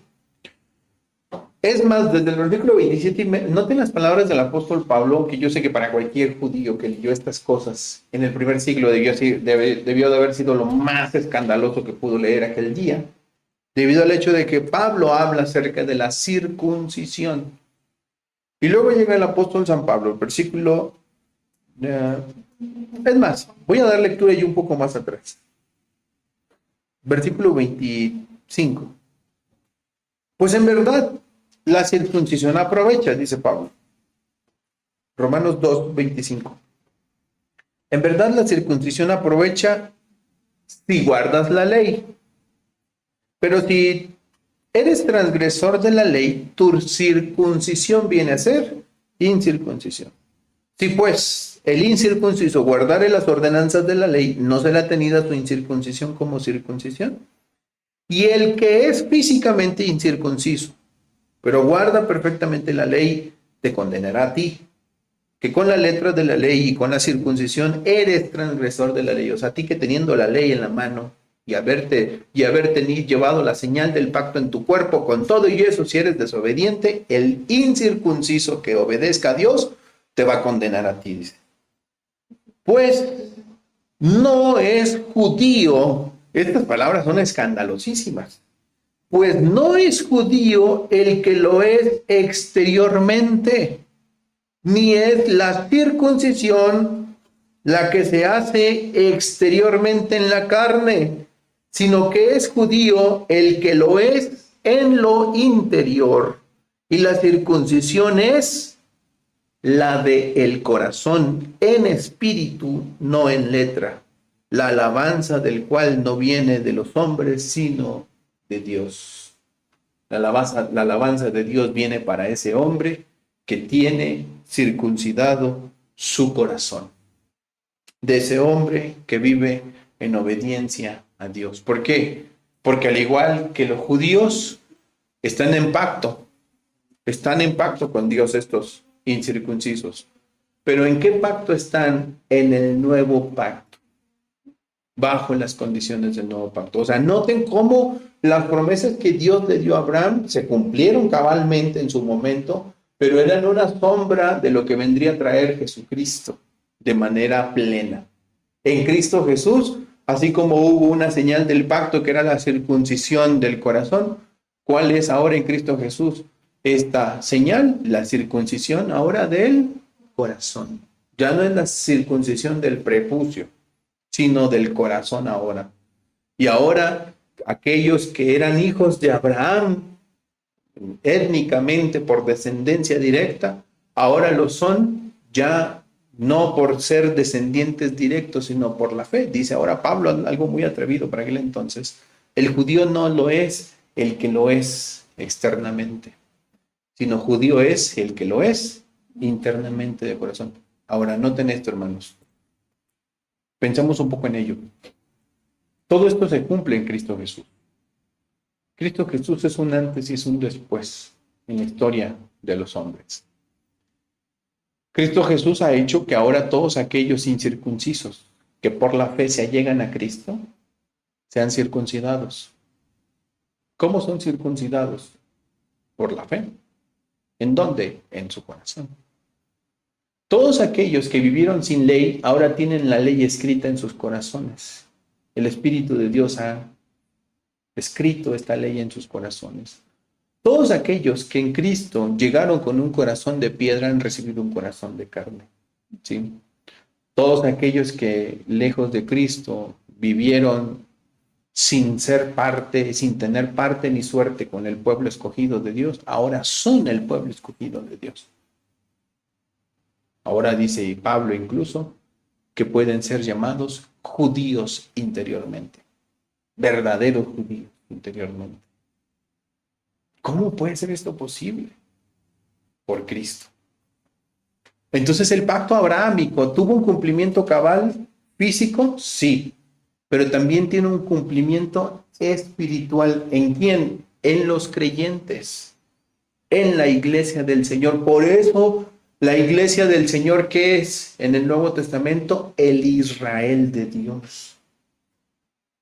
Es más, desde el versículo 27, noten las palabras del apóstol Pablo, que yo sé que para cualquier judío que leyó estas cosas en el primer siglo debió de haber sido lo más escandaloso que pudo leer aquel día, debido al hecho de que Pablo habla acerca de la circuncisión. Y luego llega el apóstol San Pablo, el versículo... es más, voy a dar lectura yo un poco más atrás. Versículo 25. Pues en verdad, la circuncisión aprovecha, dice Pablo. Romanos 2, 25. En verdad, la circuncisión aprovecha si guardas la ley. Pero si eres transgresor de la ley, tu circuncisión viene a ser incircuncisión. Si pues el incircunciso guardare las ordenanzas de la ley, ¿no será tenida su incircuncisión como circuncisión? Y el que es físicamente incircunciso, pero guarda perfectamente la ley, te condenará a ti, que con la letra de la ley y con la circuncisión eres transgresor de la ley. O sea, a ti que teniendo la ley en la mano y haberte llevado la señal del pacto en tu cuerpo, con todo y eso, si eres desobediente, el incircunciso que obedezca a Dios te va a condenar a ti, dice. Pues no es judío, estas palabras son escandalosísimas, pues no es judío el que lo es exteriormente, ni es la circuncisión la que se hace exteriormente en la carne, sino que es judío el que lo es en lo interior. Y la circuncisión es la del corazón, en espíritu, no en letra, la alabanza del cual no viene de los hombres, sino de Dios. La alabanza de Dios viene para ese hombre que tiene circuncidado su corazón, de ese hombre que vive en obediencia a Dios. ¿Por qué? Porque al igual que los judíos están en pacto con Dios estos incircuncisos. Pero ¿en qué pacto están? En el nuevo pacto, bajo las condiciones del nuevo pacto. O sea, noten cómo las promesas que Dios le dio a Abraham se cumplieron cabalmente en su momento, pero eran una sombra de lo que vendría a traer Jesucristo de manera plena. En Cristo Jesús, así como hubo una señal del pacto que era la circuncisión del corazón, ¿cuál es ahora en Cristo Jesús esta señal? La circuncisión ahora del corazón. Ya no es la circuncisión del prepucio, sino del corazón ahora. Y ahora aquellos que eran hijos de Abraham, étnicamente por descendencia directa, ahora lo son ya no por ser descendientes directos, sino por la fe. Dice ahora Pablo algo muy atrevido para aquel entonces: el judío no lo es el que lo es externamente, sino judío es el que lo es internamente de corazón. Ahora, noten esto, hermanos. Pensamos un poco en ello. Todo esto se cumple en Cristo Jesús. Cristo Jesús es un antes y es un después en la historia de los hombres. Cristo Jesús ha hecho que ahora todos aquellos incircuncisos que por la fe se allegan a Cristo sean circuncidados. ¿Cómo son circuncidados? Por la fe. ¿En dónde? En su corazón. Todos aquellos que vivieron sin ley ahora tienen la ley escrita en sus corazones. El Espíritu de Dios ha escrito esta ley en sus corazones. Todos aquellos que en Cristo llegaron con un corazón de piedra han recibido un corazón de carne. ¿Sí? Todos aquellos que lejos de Cristo vivieron sin ser parte, sin tener parte ni suerte con el pueblo escogido de Dios, ahora son el pueblo escogido de Dios. Ahora dice Pablo incluso que pueden ser llamados judíos interiormente, verdaderos judíos interiormente. ¿Cómo puede ser esto posible? Por Cristo. Entonces el pacto abrahámico tuvo un cumplimiento cabal físico, sí, pero también tiene un cumplimiento espiritual. ¿En quién? En los creyentes, en la iglesia del Señor. Por eso la iglesia del Señor, ¿qué es en el Nuevo Testamento? El Israel de Dios.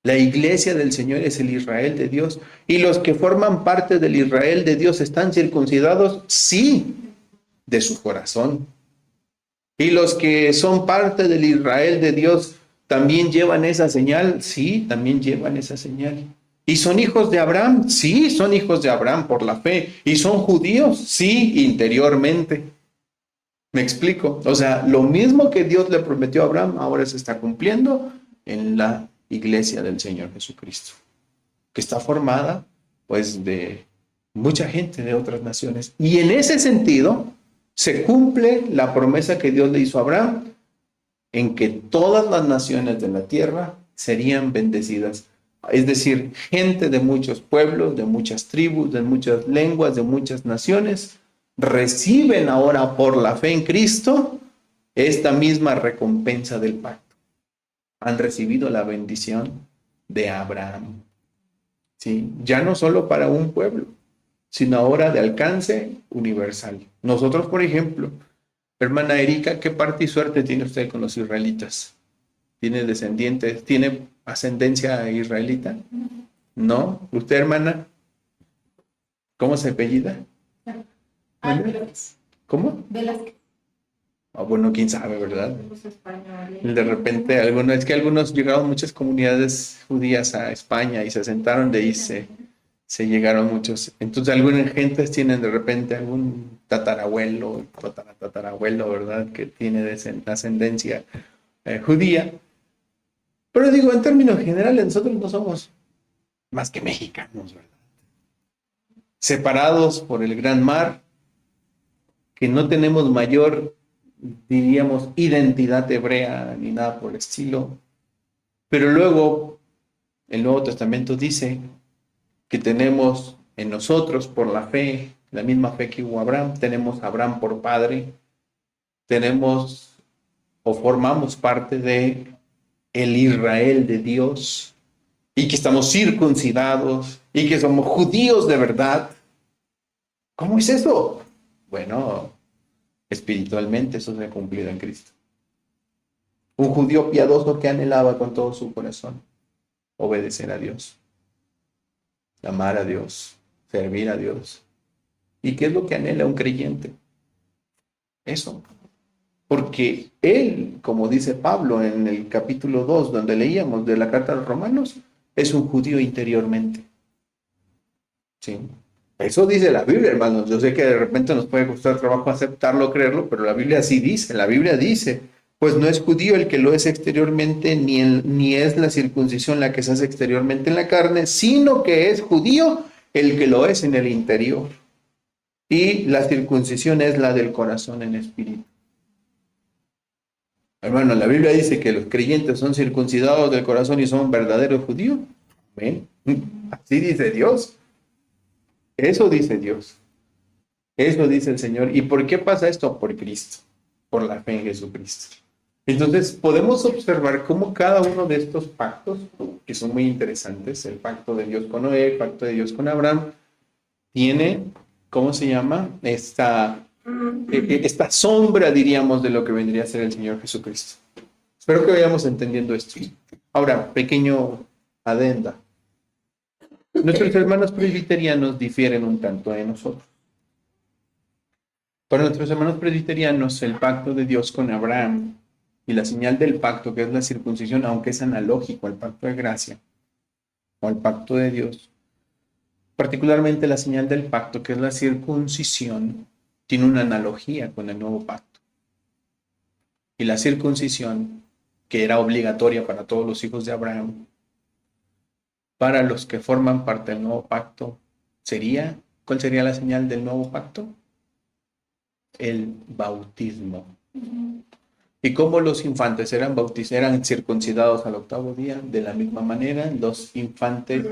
La iglesia del Señor es el Israel de Dios. ¿Y los que forman parte del Israel de Dios están circuncidados? Sí, de su corazón. ¿Y los que son parte del Israel de Dios también llevan esa señal? Sí, también llevan esa señal. ¿Y son hijos de Abraham? Sí, son hijos de Abraham por la fe. ¿Y son judíos? Sí, interiormente. ¿Me explico? O sea, lo mismo que Dios le prometió a Abraham, ahora se está cumpliendo en la iglesia del Señor Jesucristo, que está formada, pues, de mucha gente de otras naciones. Y en ese sentido, se cumple la promesa que Dios le hizo a Abraham, en que todas las naciones de la tierra serían bendecidas. Es decir, gente de muchos pueblos, de muchas tribus, de muchas lenguas, de muchas naciones, reciben ahora por la fe en Cristo esta misma recompensa del pacto. Han recibido la bendición de Abraham. ¿Sí? Ya no solo para un pueblo, sino ahora de alcance universal. Nosotros, por ejemplo, hermana Erika, ¿qué parte y suerte tiene usted con los israelitas? ¿Tiene descendientes? ¿Tiene ascendencia israelita? ¿No? ¿Usted, hermana? ¿Cómo se apellida? Velázquez. ¿Cómo? Velázquez. Ah, bueno, quién sabe, ¿verdad? Los españoles. De repente, es que algunos llegaron muchas comunidades judías a España y se asentaron, de ahí se llegaron muchos. Entonces, algunas gentes tienen de repente algún tatarabuelo, tatarabuelo, ¿verdad? Que tiene ascendencia judía. Pero digo, en términos generales, nosotros no somos más que mexicanos, ¿verdad? Separados por el gran mar, que no tenemos mayor, diríamos, identidad hebrea ni nada por el estilo. Pero luego el Nuevo Testamento dice que tenemos en nosotros, por la fe, la misma fe que hubo Abraham, tenemos a Abraham por padre, tenemos o formamos parte de el Israel de Dios, y que estamos circuncidados, y que somos judíos de verdad. ¿Cómo es eso? Bueno, espiritualmente eso se ha cumplido en Cristo. Un judío piadoso que anhelaba con todo su corazón obedecer a Dios, amar a Dios, servir a Dios. ¿Y qué es lo que anhela un creyente? Eso. Porque él, como dice Pablo en el capítulo 2, donde leíamos de la carta a los romanos, es un judío interiormente. ¿Sí? Eso dice la Biblia, hermanos. Yo sé que de repente nos puede costar trabajo aceptarlo, creerlo, pero la Biblia sí dice. La Biblia dice, pues no es judío el que lo es exteriormente, ni es la circuncisión la que se hace exteriormente en la carne, sino que es judío el que lo es en el interior. Y la circuncisión es la del corazón en espíritu. Hermano, la Biblia dice que los creyentes son circuncidados del corazón y son verdaderos judíos. ¿Ven? Así dice Dios. Eso dice Dios. Eso dice el Señor. ¿Y por qué pasa esto? Por Cristo. Por la fe en Jesucristo. Entonces, podemos observar cómo cada uno de estos pactos, que son muy interesantes, el pacto de Dios con Noé, el pacto de Dios con Abraham, tiene, ¿cómo se llama? Esta sombra, diríamos, de lo que vendría a ser el Señor Jesucristo. Espero que vayamos entendiendo esto. Ahora, pequeño adenda. Nuestros hermanos presbiterianos difieren un tanto de nosotros. Para nuestros hermanos presbiterianos, el pacto de Dios con Abraham y la señal del pacto, que es la circuncisión, aunque es analógico al pacto de gracia o al pacto de Dios, particularmente la señal del pacto, que es la circuncisión, tiene una analogía con el nuevo pacto. Y la circuncisión, que era obligatoria para todos los hijos de Abraham, para los que forman parte del nuevo pacto, ¿cuál sería la señal del nuevo pacto? El bautismo. ¿Y cómo los infantes eran circuncidados al 8º día? De la misma manera, los infantes,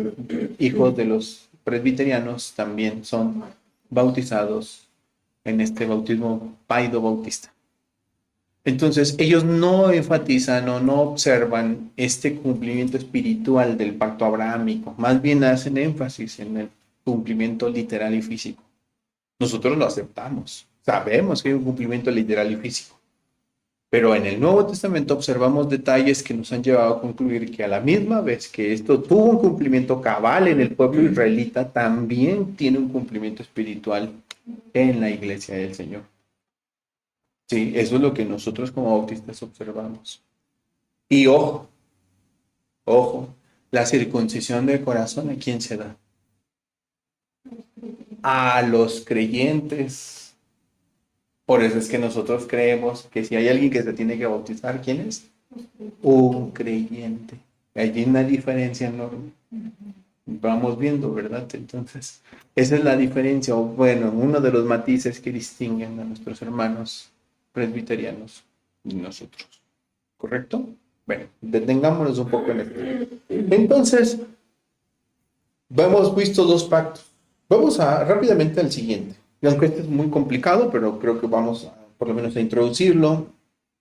hijos de los presbiterianos, también son bautizados en este bautismo paido bautista. Entonces, ellos no enfatizan o no observan este cumplimiento espiritual del pacto abrahámico, más bien hacen énfasis en el cumplimiento literal y físico. Nosotros lo aceptamos, sabemos que hay un cumplimiento literal y físico, pero en el Nuevo Testamento observamos detalles que nos han llevado a concluir que a la misma vez que esto tuvo un cumplimiento cabal en el pueblo israelita, también tiene un cumplimiento espiritual en la iglesia del Señor. Sí, eso es lo que nosotros como bautistas observamos. Y ojo, la circuncisión del corazón, ¿a quién se da? A los creyentes. Por eso es que nosotros creemos que si hay alguien que se tiene que bautizar, ¿quién es? Un creyente. Hay una diferencia enorme. Vamos viendo, ¿verdad? Entonces, esa es la diferencia, o bueno, uno de los matices que distinguen a nuestros hermanos presbiterianos y nosotros. ¿Correcto? Bueno, detengámonos un poco en esto. Entonces, hemos visto dos pactos. Vamos rápidamente al siguiente. Y aunque este es muy complicado, pero creo que vamos por lo menos a introducirlo.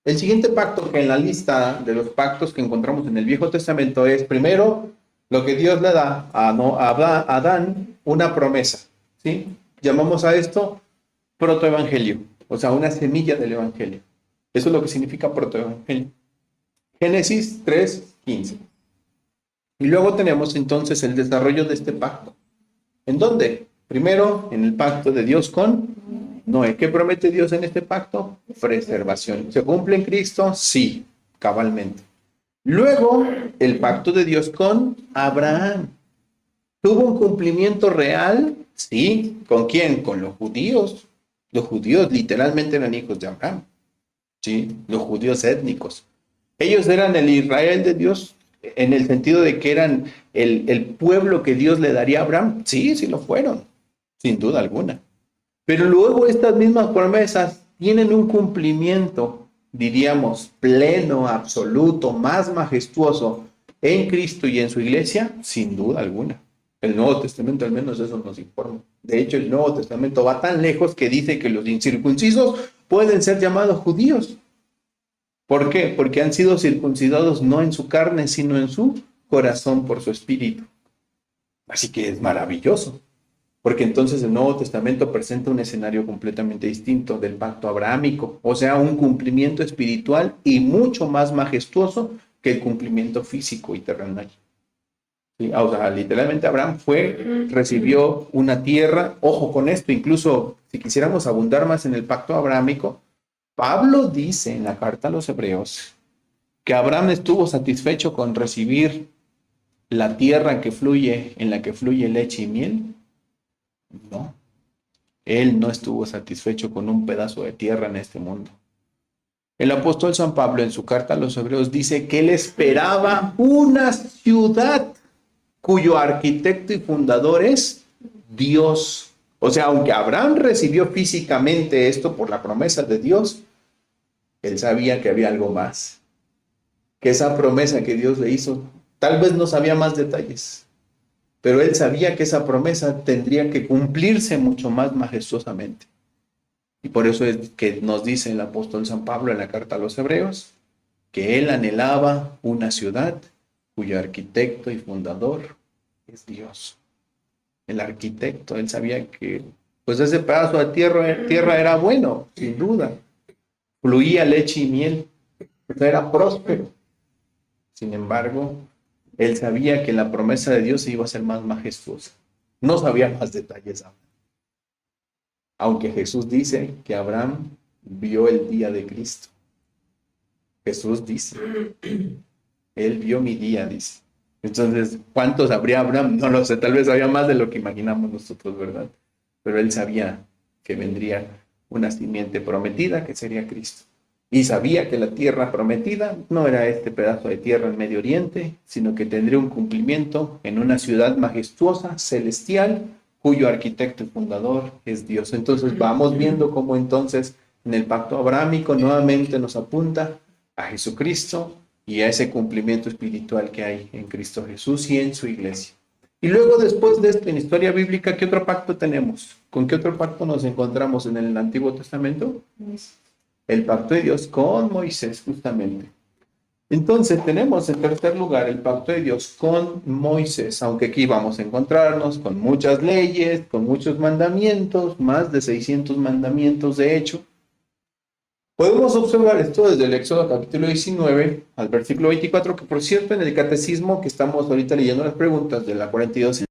El siguiente pacto que en la lista de los pactos que encontramos en el Viejo Testamento es, primero, lo que Dios le da a Adán, una promesa, ¿sí? Llamamos a esto protoevangelio, o sea, una semilla del evangelio. Eso es lo que significa protoevangelio. Génesis 3:15. Y luego tenemos entonces el desarrollo de este pacto. ¿En dónde? Primero, en el pacto de Dios con Noé. ¿Qué promete Dios en este pacto? Preservación. ¿Se cumple en Cristo? Sí, cabalmente. Luego, el pacto de Dios con Abraham. ¿Tuvo un cumplimiento real? Sí. ¿Con quién? Con los judíos. Los judíos literalmente eran hijos de Abraham. Sí, los judíos étnicos. Ellos eran el Israel de Dios en el sentido de que eran el pueblo que Dios le daría a Abraham. Sí, sí lo fueron, sin duda alguna. Pero luego estas mismas promesas tienen un cumplimiento, diríamos, pleno, absoluto, más majestuoso en Cristo y en su iglesia, sin duda alguna. El Nuevo Testamento al menos eso nos informa. De hecho, el Nuevo Testamento va tan lejos que dice que los incircuncisos pueden ser llamados judíos. ¿Por qué? Porque han sido circuncidados no en su carne, sino en su corazón por su espíritu. Así que es maravilloso. Porque entonces el Nuevo Testamento presenta un escenario completamente distinto del pacto abrahámico, o sea, un cumplimiento espiritual y mucho más majestuoso que el cumplimiento físico y terrenal. ¿Sí? O sea, literalmente Abraham recibió una tierra, ojo con esto, incluso si quisiéramos abundar más en el pacto abrahámico, Pablo dice en la carta a los Hebreos que Abraham estuvo satisfecho con recibir la tierra en la que fluye leche y miel. No, él no estuvo satisfecho con un pedazo de tierra en este mundo. El apóstol San Pablo en su carta a los Hebreos dice que él esperaba una ciudad cuyo arquitecto y fundador es Dios. O sea, aunque Abraham recibió físicamente esto por la promesa de Dios, él sabía que había algo más, que esa promesa que Dios le hizo, tal vez no sabía más detalles, pero él sabía que esa promesa tendría que cumplirse mucho más majestuosamente. Y por eso es que nos dice el apóstol San Pablo en la carta a los Hebreos, que él anhelaba una ciudad cuyo arquitecto y fundador es Dios. El arquitecto, él sabía que pues ese pedazo de tierra era bueno, sin duda. Fluía leche y miel, era próspero. Sin embargo, él sabía que la promesa de Dios iba a ser más majestuosa. No sabía más detalles aún. Aunque Jesús dice que Abraham vio el día de Cristo. Jesús dice, él vio mi día, dice. Entonces, ¿cuántos habría Abraham? No lo sé, tal vez había más de lo que imaginamos nosotros, ¿verdad? Pero él sabía que vendría una simiente prometida, que sería Cristo. Y sabía que la tierra prometida no era este pedazo de tierra en Medio Oriente, sino que tendría un cumplimiento en una ciudad majestuosa, celestial, cuyo arquitecto y fundador es Dios. Entonces vamos viendo cómo entonces en el pacto abrahámico nuevamente nos apunta a Jesucristo y a ese cumplimiento espiritual que hay en Cristo Jesús y en su iglesia. Y luego, después de esto, en historia bíblica, ¿qué otro pacto tenemos? ¿Con qué otro pacto nos encontramos en el Antiguo Testamento? El pacto de Dios con Moisés, justamente. Entonces, tenemos en tercer lugar el pacto de Dios con Moisés, aunque aquí vamos a encontrarnos con muchas leyes, con muchos mandamientos, más de 600 mandamientos de hecho. Podemos observar esto desde el Éxodo capítulo 19 al versículo 24, que por cierto en el catecismo que estamos ahorita leyendo las preguntas de la 42,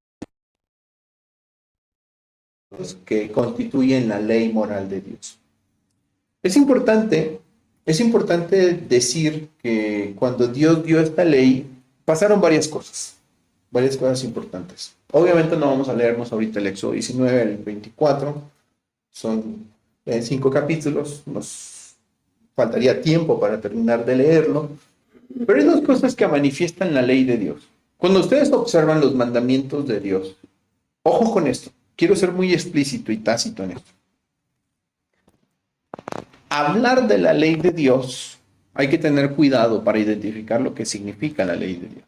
que constituyen la ley moral de Dios. Es importante decir que cuando Dios dio esta ley, pasaron varias cosas importantes. Obviamente no vamos a leernos ahorita el Éxodo 19 al 24, son 5 capítulos, nos faltaría tiempo para terminar de leerlo, pero hay dos cosas que manifiestan la ley de Dios. Cuando ustedes observan los mandamientos de Dios, ojo con esto, quiero ser muy explícito y tácito en esto. Hablar de la ley de Dios, hay que tener cuidado para identificar lo que significa la ley de Dios.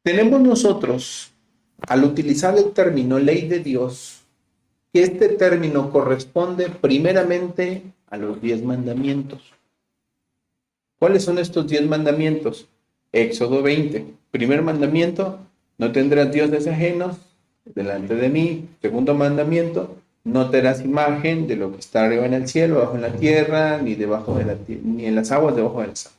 Tenemos nosotros al utilizar el término ley de Dios, este término corresponde primeramente a los 10 mandamientos. ¿Cuáles son estos 10 mandamientos? Éxodo 20. Primer mandamiento, no tendrás dioses ajenos delante de mí. Segundo mandamiento, no te harás imagen de lo que está arriba en el cielo, abajo en la tierra, ni debajo de la ni en las aguas debajo de las aguas.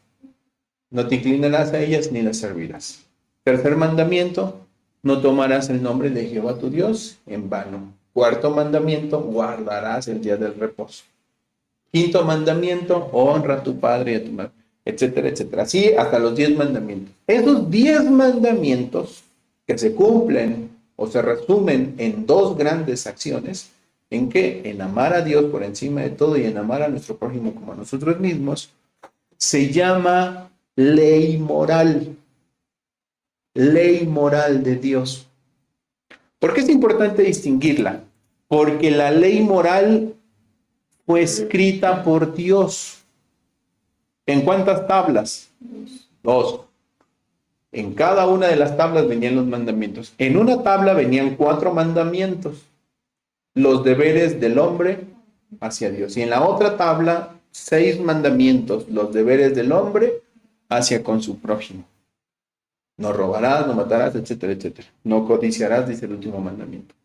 No te inclinarás a ellas ni las servirás. Tercer mandamiento, no tomarás el nombre de Jehová tu Dios en vano. Cuarto mandamiento, guardarás el día del reposo. Quinto mandamiento, honra a tu padre y a tu madre, etcétera, etcétera. Así hasta los 10 mandamientos. Esos 10 mandamientos que se cumplen o se resumen en dos grandes acciones, ¿en qué? En amar a Dios por encima de todo y en amar a nuestro prójimo como a nosotros mismos, se llama ley moral de Dios. ¿Por qué es importante distinguirla? Porque la ley moral fue escrita por Dios. ¿En cuántas tablas? 2. En cada una de las tablas venían los mandamientos. En una tabla venían 4 mandamientos, los deberes del hombre hacia Dios. Y en la otra tabla, 6 mandamientos, los deberes del hombre hacia con su prójimo. No robarás, no matarás, etcétera, etcétera. No codiciarás, dice el último mandamiento.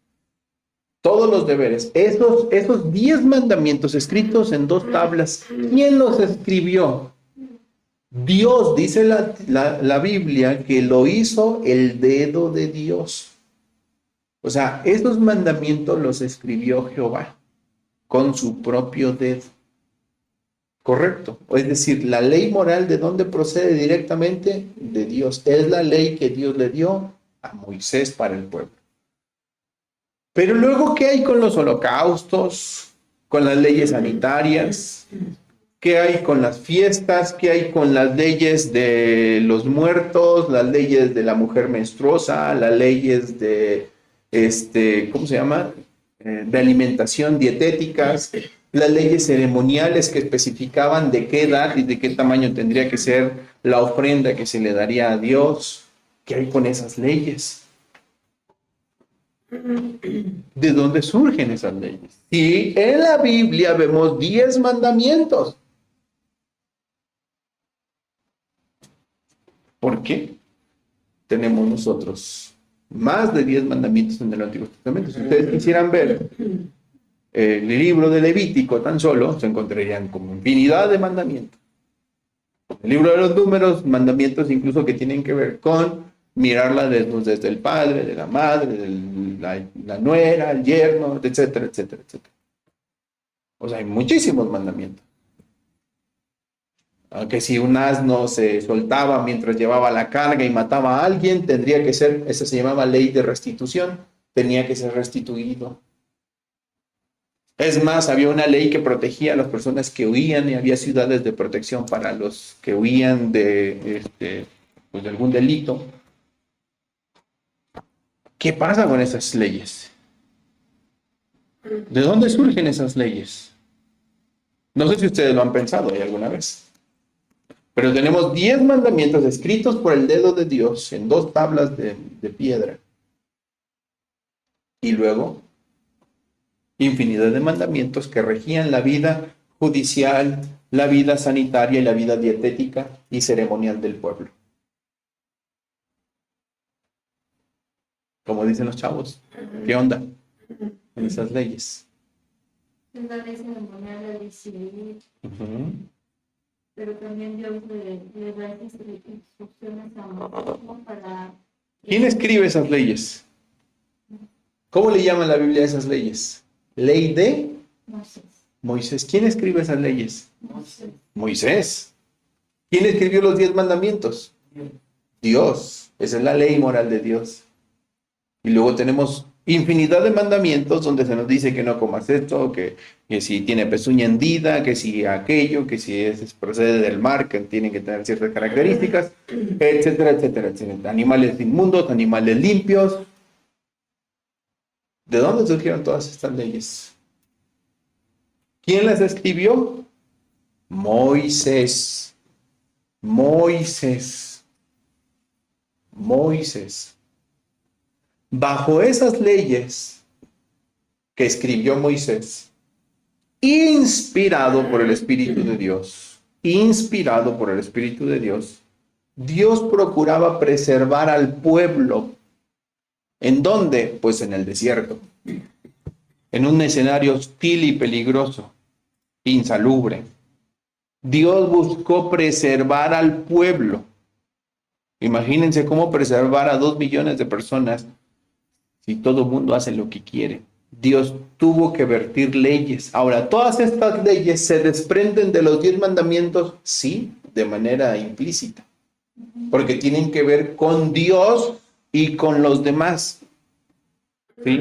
Todos los deberes, esos 10 mandamientos escritos en 2 tablas, ¿quién los escribió? Dios, dice la Biblia, que lo hizo el dedo de Dios. O sea, esos mandamientos los escribió Jehová con su propio dedo. Correcto. Es decir, la ley moral, ¿de dónde procede directamente? De Dios. Es la ley que Dios le dio a Moisés para el pueblo. Pero luego, ¿qué hay con los holocaustos? Con las leyes sanitarias. ¿Qué hay con las fiestas? ¿Qué hay con las leyes de los muertos? Las leyes de la mujer menstruosa, las leyes de, ¿cómo se llama? De alimentación dietéticas, las leyes ceremoniales que especificaban de qué edad y de qué tamaño tendría que ser la ofrenda que se le daría a Dios. ¿Qué hay con esas leyes? ¿De dónde surgen esas leyes? Y en la Biblia vemos 10 mandamientos. ¿Por qué tenemos nosotros más de 10 mandamientos en el Antiguo Testamento? Si ustedes quisieran ver el libro de Levítico tan solo, se encontrarían como infinidad de mandamientos. El libro de los Números, mandamientos incluso que tienen que ver con mirar la desnudez del padre, de la madre, de la nuera, el yerno, etcétera, etcétera, etcétera. O sea, hay muchísimos mandamientos. Aunque si un asno se soltaba mientras llevaba la carga y mataba a alguien, tendría que ser, esa se llamaba ley de restitución, tenía que ser restituido. Es más, había una ley que protegía a las personas que huían y había ciudades de protección para los que huían de algún delito. ¿Qué pasa con esas leyes? ¿De dónde surgen esas leyes? No sé si ustedes lo han pensado alguna vez. Pero tenemos 10 mandamientos escritos por el dedo de Dios en 2 tablas de piedra. Y luego, infinidad de mandamientos que regían la vida judicial, la vida sanitaria y la vida dietética y ceremonial del pueblo. Como dicen los chavos, ¿qué onda con esas leyes? Es la ley ceremonial, la ley civil. Pero también Dios le da instrucciones a Moisés para... ¿Quién escribe esas leyes? ¿Cómo le llama la Biblia a esas leyes? Ley de Moisés. ¿Quién escribe esas leyes? Moisés. ¿Quién escribió los 10 mandamientos? Dios. Esa es la ley moral de Dios. Y luego tenemos infinidad de mandamientos donde se nos dice que no comas esto, que si tiene pezuña hendida, que si aquello, que si procede del mar, que tienen que tener ciertas características, etcétera, etcétera, etcétera. Animales inmundos, animales limpios. ¿De dónde surgieron todas estas leyes? ¿Quién las escribió? Moisés. Moisés. bajo esas leyes que escribió Moisés, inspirado por el Espíritu de Dios, Dios procuraba preservar al pueblo. ¿En dónde? Pues en el desierto, en un escenario hostil y peligroso, insalubre. Dios buscó preservar al pueblo. Imagínense cómo preservar a 2 millones de personas si todo el mundo hace lo que quiere. Dios tuvo que vertir leyes. Ahora, todas estas leyes se desprenden de los 10 mandamientos, sí, de manera implícita, porque tienen que ver con Dios y con los demás. ¿Sí?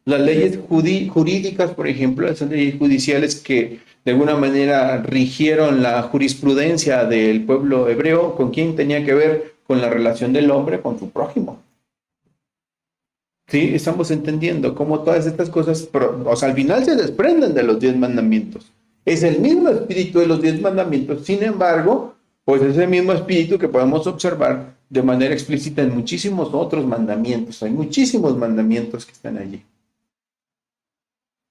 Las leyes jurídicas, por ejemplo, esas leyes judiciales que de alguna manera rigieron la jurisprudencia del pueblo hebreo, ¿con quién tenía que ver? Con la relación del hombre con su prójimo. ¿Sí? Estamos entendiendo cómo todas estas cosas, o sea, al final se desprenden de los 10 mandamientos. Es el mismo espíritu de los 10 mandamientos, sin embargo, pues es el mismo espíritu que podemos observar de manera explícita en muchísimos otros mandamientos. Hay muchísimos mandamientos que están allí.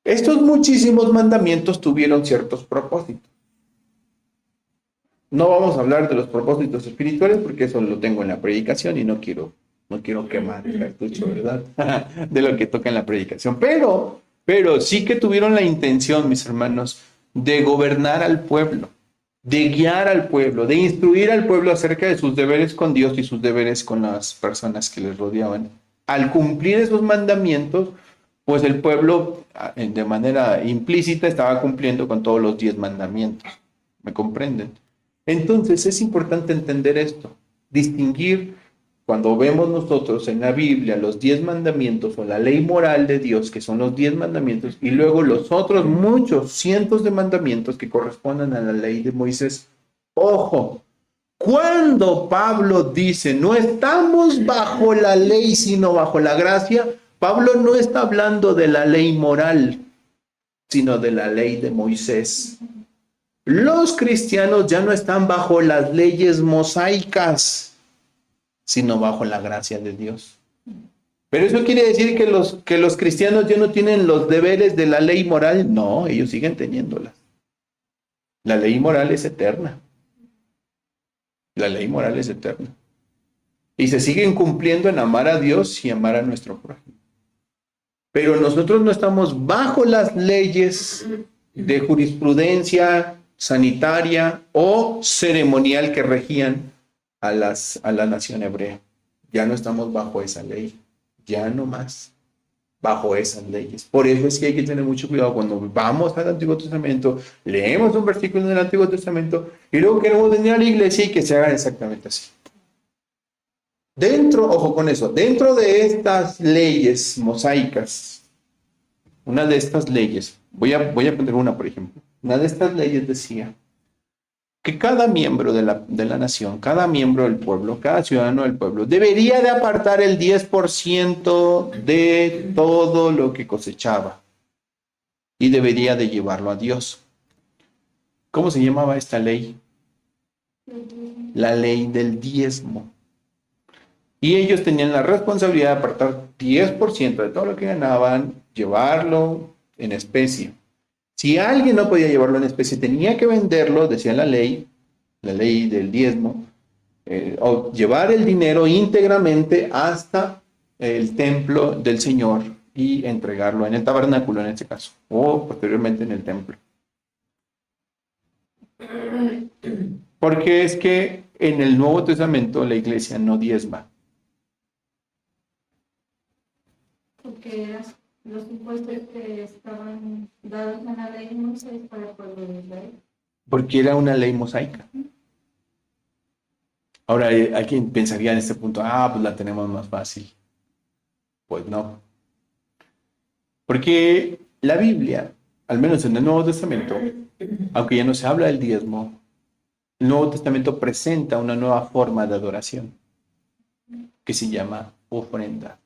Estos muchísimos mandamientos tuvieron ciertos propósitos. No vamos a hablar de los propósitos espirituales porque eso lo tengo en la predicación y no quiero quemar el cartucho, ¿verdad? De lo que toca en la predicación. Pero sí que tuvieron la intención, mis hermanos, de gobernar al pueblo, de guiar al pueblo, de instruir al pueblo acerca de sus deberes con Dios y sus deberes con las personas que les rodeaban. Al cumplir esos mandamientos, pues el pueblo de manera implícita estaba cumpliendo con todos los 10 mandamientos. ¿Me comprenden? Entonces es importante entender esto, distinguir cuando vemos nosotros en la Biblia los 10 mandamientos o la ley moral de Dios, que son los 10 mandamientos, y luego los otros muchos cientos de mandamientos que corresponden a la ley de Moisés. Ojo, cuando Pablo dice no estamos bajo la ley sino bajo la gracia, Pablo no está hablando de la ley moral, sino de la ley de Moisés. Los cristianos ya no están bajo las leyes mosaicas, sino bajo la gracia de Dios. Pero eso quiere decir que los cristianos ya no tienen los deberes de la ley moral. No, ellos siguen teniéndolas. La ley moral es eterna. La ley moral es eterna. Y se siguen cumpliendo en amar a Dios y amar a nuestro prójimo. Pero nosotros no estamos bajo las leyes de jurisprudencia sanitaria o ceremonial que regían a la nación hebrea. Ya no estamos bajo esa ley, ya no más bajo esas leyes. Por eso es que hay que tener mucho cuidado cuando vamos al Antiguo Testamento, leemos un versículo del Antiguo Testamento y luego queremos venir a la iglesia y que se hagan exactamente así. Ojo con eso, dentro de estas leyes mosaicas, una de estas leyes, voy a poner una por ejemplo, una de estas leyes decía que cada miembro de la nación, cada miembro del pueblo, cada ciudadano del pueblo, debería de apartar el 10% de todo lo que cosechaba y debería de llevarlo a Dios. ¿Cómo se llamaba esta ley? La ley del diezmo. Y ellos tenían la responsabilidad de apartar 10% de todo lo que ganaban, llevarlo en especie. Si alguien no podía llevarlo en especie, tenía que venderlo, decía la ley del diezmo, o llevar el dinero íntegramente hasta el templo del Señor y entregarlo en el tabernáculo en este caso, o posteriormente en el templo. Porque es que en el Nuevo Testamento la iglesia no diezma. Porque eran los impuestos que estaban dados en la ley de Moisés para el pueblo de Israel. Porque era una ley mosaica. Ahora, hay quien pensaría en este punto, pues la tenemos más fácil. Pues no. Porque la Biblia, al menos en el Nuevo Testamento, aunque ya no se habla del diezmo, el Nuevo Testamento presenta una nueva forma de adoración que se llama ofrenda.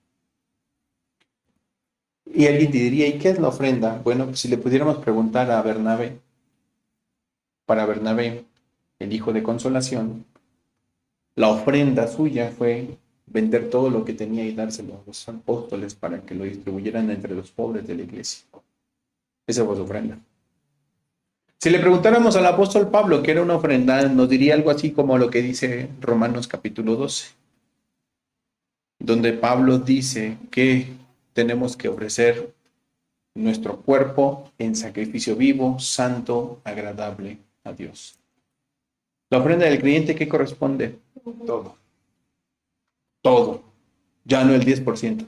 Y alguien te diría, ¿y qué es la ofrenda? Bueno, pues si le pudiéramos preguntar a Bernabé, para Bernabé, el hijo de consolación, la ofrenda suya fue vender todo lo que tenía y dárselo a los apóstoles para que lo distribuyeran entre los pobres de la iglesia. Esa fue su ofrenda. Si le preguntáramos al apóstol Pablo qué era una ofrenda, nos diría algo así como lo que dice Romanos capítulo 12, donde Pablo dice que tenemos que ofrecer nuestro cuerpo en sacrificio vivo, santo, agradable a Dios. La ofrenda del creyente, ¿qué corresponde? Todo. Todo. Ya no el 10%.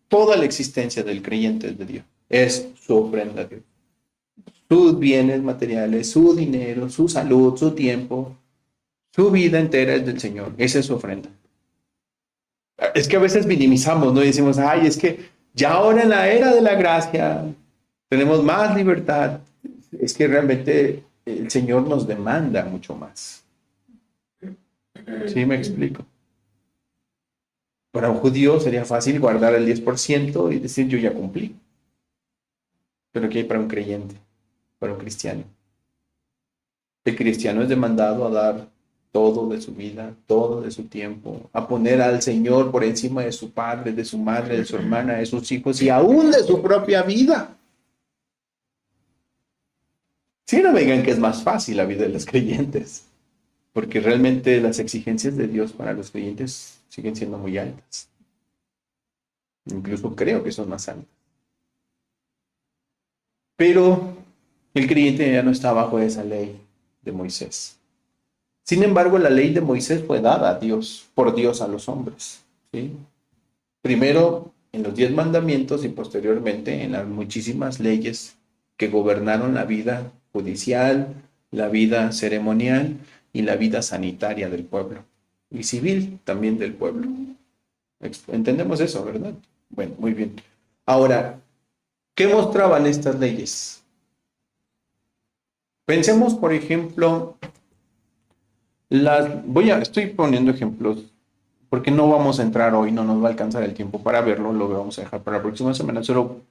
Toda la existencia del creyente es de Dios. Es su ofrenda a Dios. Sus bienes materiales, su dinero, su salud, su tiempo, su vida entera es del Señor. Esa es su ofrenda. Es que a veces minimizamos, ¿no? Y decimos, ay, es que ya ahora en la era de la gracia tenemos más libertad. Es que realmente el Señor nos demanda mucho más. ¿Sí me explico? Para un judío sería fácil guardar el 10% y decir, yo ya cumplí. Pero ¿qué hay para un creyente? Para un cristiano. El cristiano es demandado a dar todo de su vida, todo de su tiempo, a poner al Señor por encima de su padre, de su madre, de su hermana, de sus hijos y aún de su propia vida. Sí, no me digan que es más fácil la vida de los creyentes, porque realmente las exigencias de Dios para los creyentes siguen siendo muy altas. Incluso creo que son más altas. Pero el creyente ya no está bajo esa ley de Moisés. Sin embargo, la ley de Moisés fue dada a Dios, por Dios a los hombres, ¿sí? Primero en los 10 mandamientos y posteriormente en las muchísimas leyes que gobernaron la vida judicial, la vida ceremonial y la vida sanitaria del pueblo, y civil también del pueblo. Entendemos eso, ¿verdad? Bueno, muy bien. Ahora, ¿qué mostraban estas leyes? Pensemos, por ejemplo, estoy poniendo ejemplos porque no vamos a entrar hoy, no nos va a alcanzar el tiempo para verlo, lo vamos a dejar para la próxima semana. Solo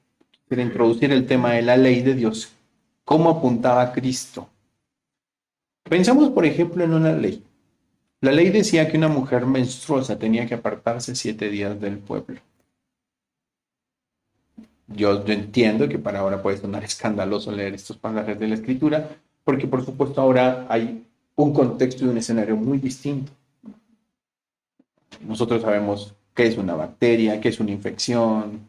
quiero introducir el tema de la ley de Dios, cómo apuntaba a Cristo. Pensamos, por ejemplo, en una ley. La ley decía que una mujer menstruosa tenía que apartarse 7 días del pueblo. Yo entiendo que para ahora puede sonar escandaloso leer estos pasajes de la Escritura, porque por supuesto ahora hay un contexto y un escenario muy distinto. Nosotros sabemos qué es una bacteria, qué es una infección,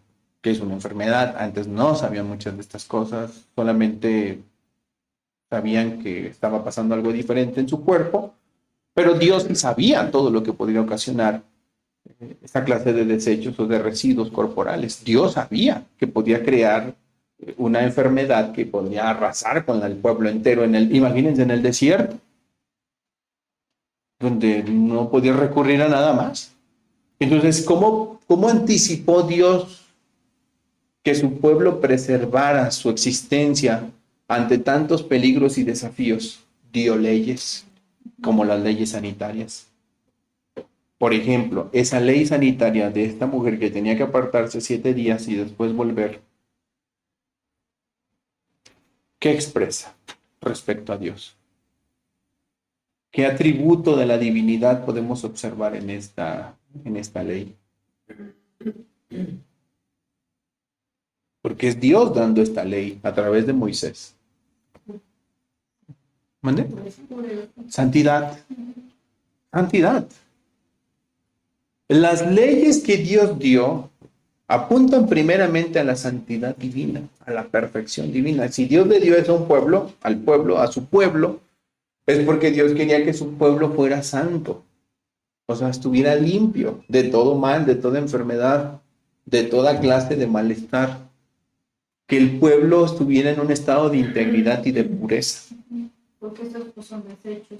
qué es una enfermedad. Antes no sabían muchas de estas cosas, solamente sabían que estaba pasando algo diferente en su cuerpo, pero Dios sabía todo lo que podría ocasionar esta clase de desechos o de residuos corporales. Dios sabía que podía crear una enfermedad que podría arrasar con el pueblo entero. Imagínense en el desierto, donde no podía recurrir a nada más. Entonces, ¿cómo anticipó Dios que su pueblo preservara su existencia ante tantos peligros y desafíos? Dio leyes, como las leyes sanitarias. Por ejemplo, esa ley sanitaria de esta mujer que tenía que apartarse 7 días y después volver, ¿qué expresa respecto a Dios? ¿Qué atributo de la divinidad podemos observar en esta ley? Porque es Dios dando esta ley a través de Moisés. ¿Mande? Santidad. Santidad. Las leyes que Dios dio apuntan primeramente a la santidad divina, a la perfección divina. Si Dios le dio eso a un pueblo, a su pueblo, es porque Dios quería que su pueblo fuera santo. O sea, estuviera limpio de todo mal, de toda enfermedad, de toda clase de malestar. Que el pueblo estuviera en un estado de integridad y de pureza. Porque esos pues, son desechos.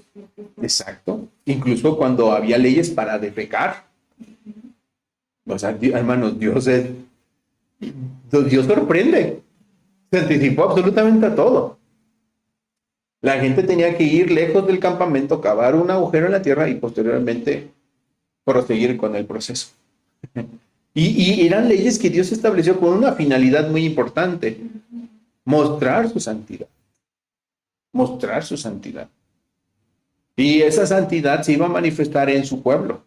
Exacto. Incluso cuando había leyes para defecar. O sea, hermanos, Dios sorprende. Se anticipó absolutamente a todo. La gente tenía que ir lejos del campamento, cavar un agujero en la tierra y posteriormente proseguir con el proceso. Y eran leyes que Dios estableció con una finalidad muy importante: mostrar su santidad. Mostrar su santidad. Y esa santidad se iba a manifestar en su pueblo.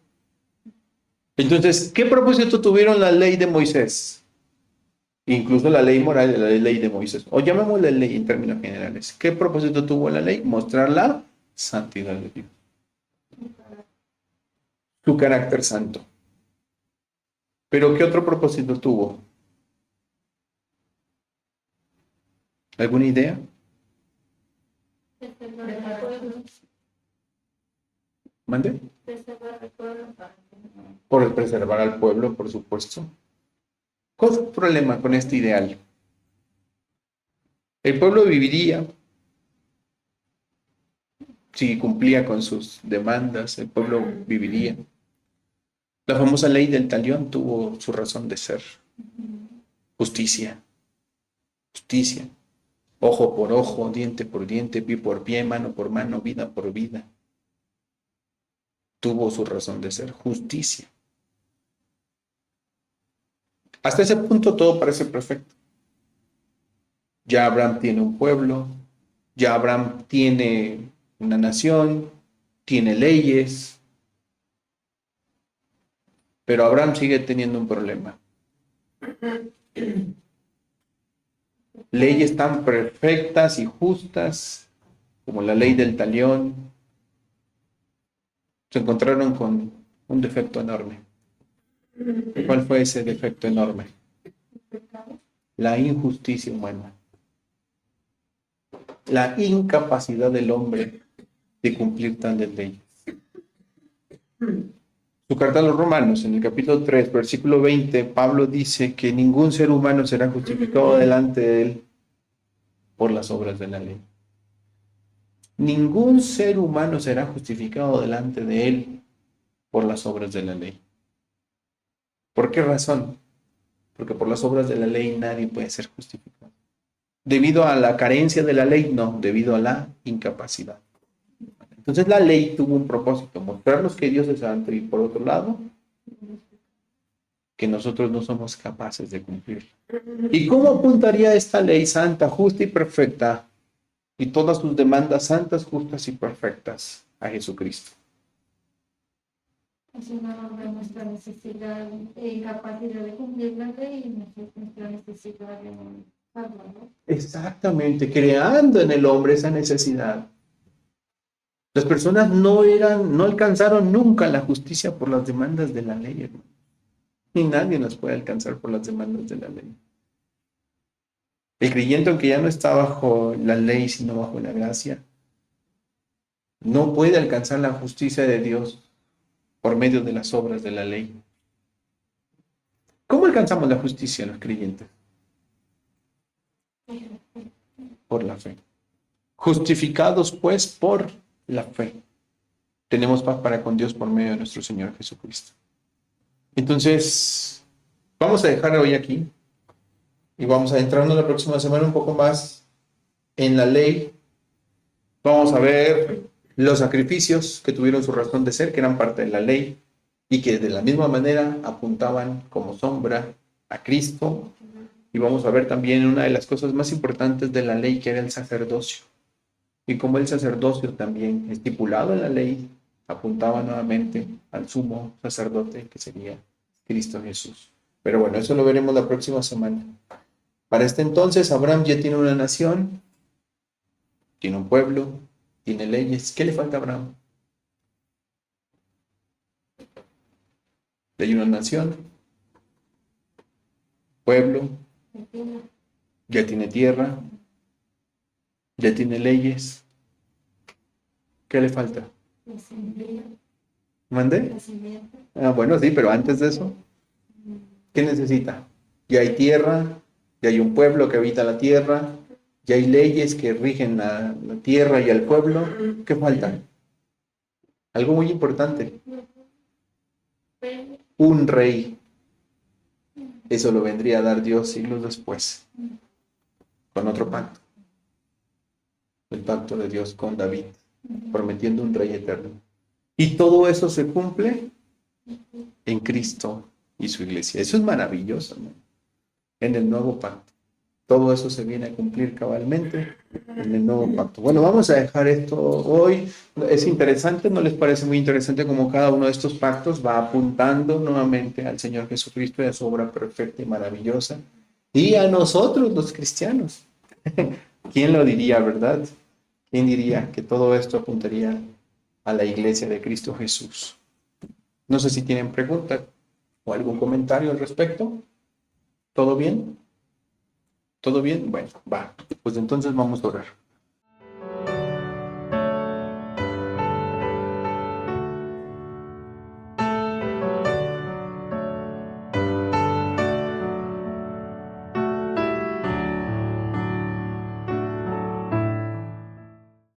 Entonces, ¿qué propósito tuvieron la ley de Moisés? Incluso la ley moral y la ley de Moisés. O llamémosle ley en términos generales. ¿Qué propósito tuvo la ley? Mostrar la santidad de Dios. Su carácter santo. ¿Pero qué otro propósito tuvo? ¿Alguna idea? ¿Mande? Por preservar al pueblo, por supuesto. ¿Cuál es el problema con este ideal? El pueblo viviría si cumplía con sus demandas, el pueblo viviría. La famosa ley del talión tuvo su razón de ser. Justicia. Justicia. Ojo por ojo, diente por diente, pie por pie, mano por mano, vida por vida. Tuvo su razón de ser. Justicia. Hasta ese punto todo parece perfecto. Ya Abraham tiene un pueblo, ya Abraham tiene una nación, tiene leyes, pero Abraham sigue teniendo un problema. Leyes tan perfectas y justas como la ley del talión se encontraron con un defecto enorme. ¿Cuál fue ese defecto enorme? La injusticia humana. La incapacidad del hombre de cumplir tales leyes. Su carta a los Romanos, en el capítulo 3, versículo 20, Pablo dice que ningún ser humano será justificado delante de él por las obras de la ley. Ningún ser humano será justificado delante de él por las obras de la ley. ¿Por qué razón? Porque por las obras de la ley nadie puede ser justificado. ¿Debido a la carencia de la ley? No, debido a la incapacidad. Entonces la ley tuvo un propósito, mostrarnos que Dios es santo y por otro lado, que nosotros no somos capaces de cumplir. ¿Y cómo apuntaría esta ley santa, justa y perfecta y todas sus demandas santas, justas y perfectas a Jesucristo? Es una norma de nuestra necesidad e incapacidad de cumplir la ley y nuestra necesidad de salvar, ¿no? Exactamente, creando en el hombre esa necesidad. Las personas no alcanzaron nunca la justicia por las demandas de la ley, hermano. Y nadie nos puede alcanzar por las demandas de la ley. El creyente, aunque ya no está bajo la ley, sino bajo la gracia, no puede alcanzar la justicia de Dios por medio de las obras de la ley. ¿Cómo alcanzamos la justicia los creyentes? Por la fe. Justificados, pues, por la fe. Tenemos paz para con Dios por medio de nuestro Señor Jesucristo. Entonces, vamos a dejar hoy aquí y vamos a entrarnos la próxima semana un poco más en la ley. Vamos a ver los sacrificios que tuvieron su razón de ser, que eran parte de la ley y que de la misma manera apuntaban como sombra a Cristo. Y vamos a ver también una de las cosas más importantes de la ley, que era el sacerdocio. Y como el sacerdocio también estipulado en la ley apuntaba nuevamente al sumo sacerdote, que sería Cristo Jesús. Pero bueno, eso lo veremos la próxima semana. Para este entonces, Abraham ya tiene una nación, tiene un pueblo, tiene leyes. ¿Qué le falta a Abraham? Hay una nación, pueblo, ya tiene tierra, ya tiene leyes. ¿Qué le falta? ¿Mande? Ah, bueno, sí, pero antes de eso, ¿qué necesita? Ya hay tierra, ya hay un pueblo que habita la tierra, ya hay leyes que rigen la tierra y al pueblo. ¿Qué falta? Algo muy importante. Un rey. Eso lo vendría a dar Dios siglos después, con otro pacto. El pacto de Dios con David, prometiendo un rey eterno. Y todo eso se cumple en Cristo y su iglesia. Eso es maravilloso, ¿no? En el nuevo pacto. todo eso se viene a cumplir cabalmente en el nuevo pacto. Bueno, vamos a dejar esto hoy. Es interesante, ¿no les parece muy interesante cómo cada uno de estos pactos va apuntando nuevamente al Señor Jesucristo y a su obra perfecta y maravillosa? Y a nosotros, los cristianos. ¿Quién lo diría, verdad? ¿Quién diría que todo esto apuntaría a la iglesia de Cristo Jesús? No sé si tienen preguntas o algún comentario al respecto. ¿Todo bien? ¿Todo bien? Bueno, va. Pues entonces vamos a orar.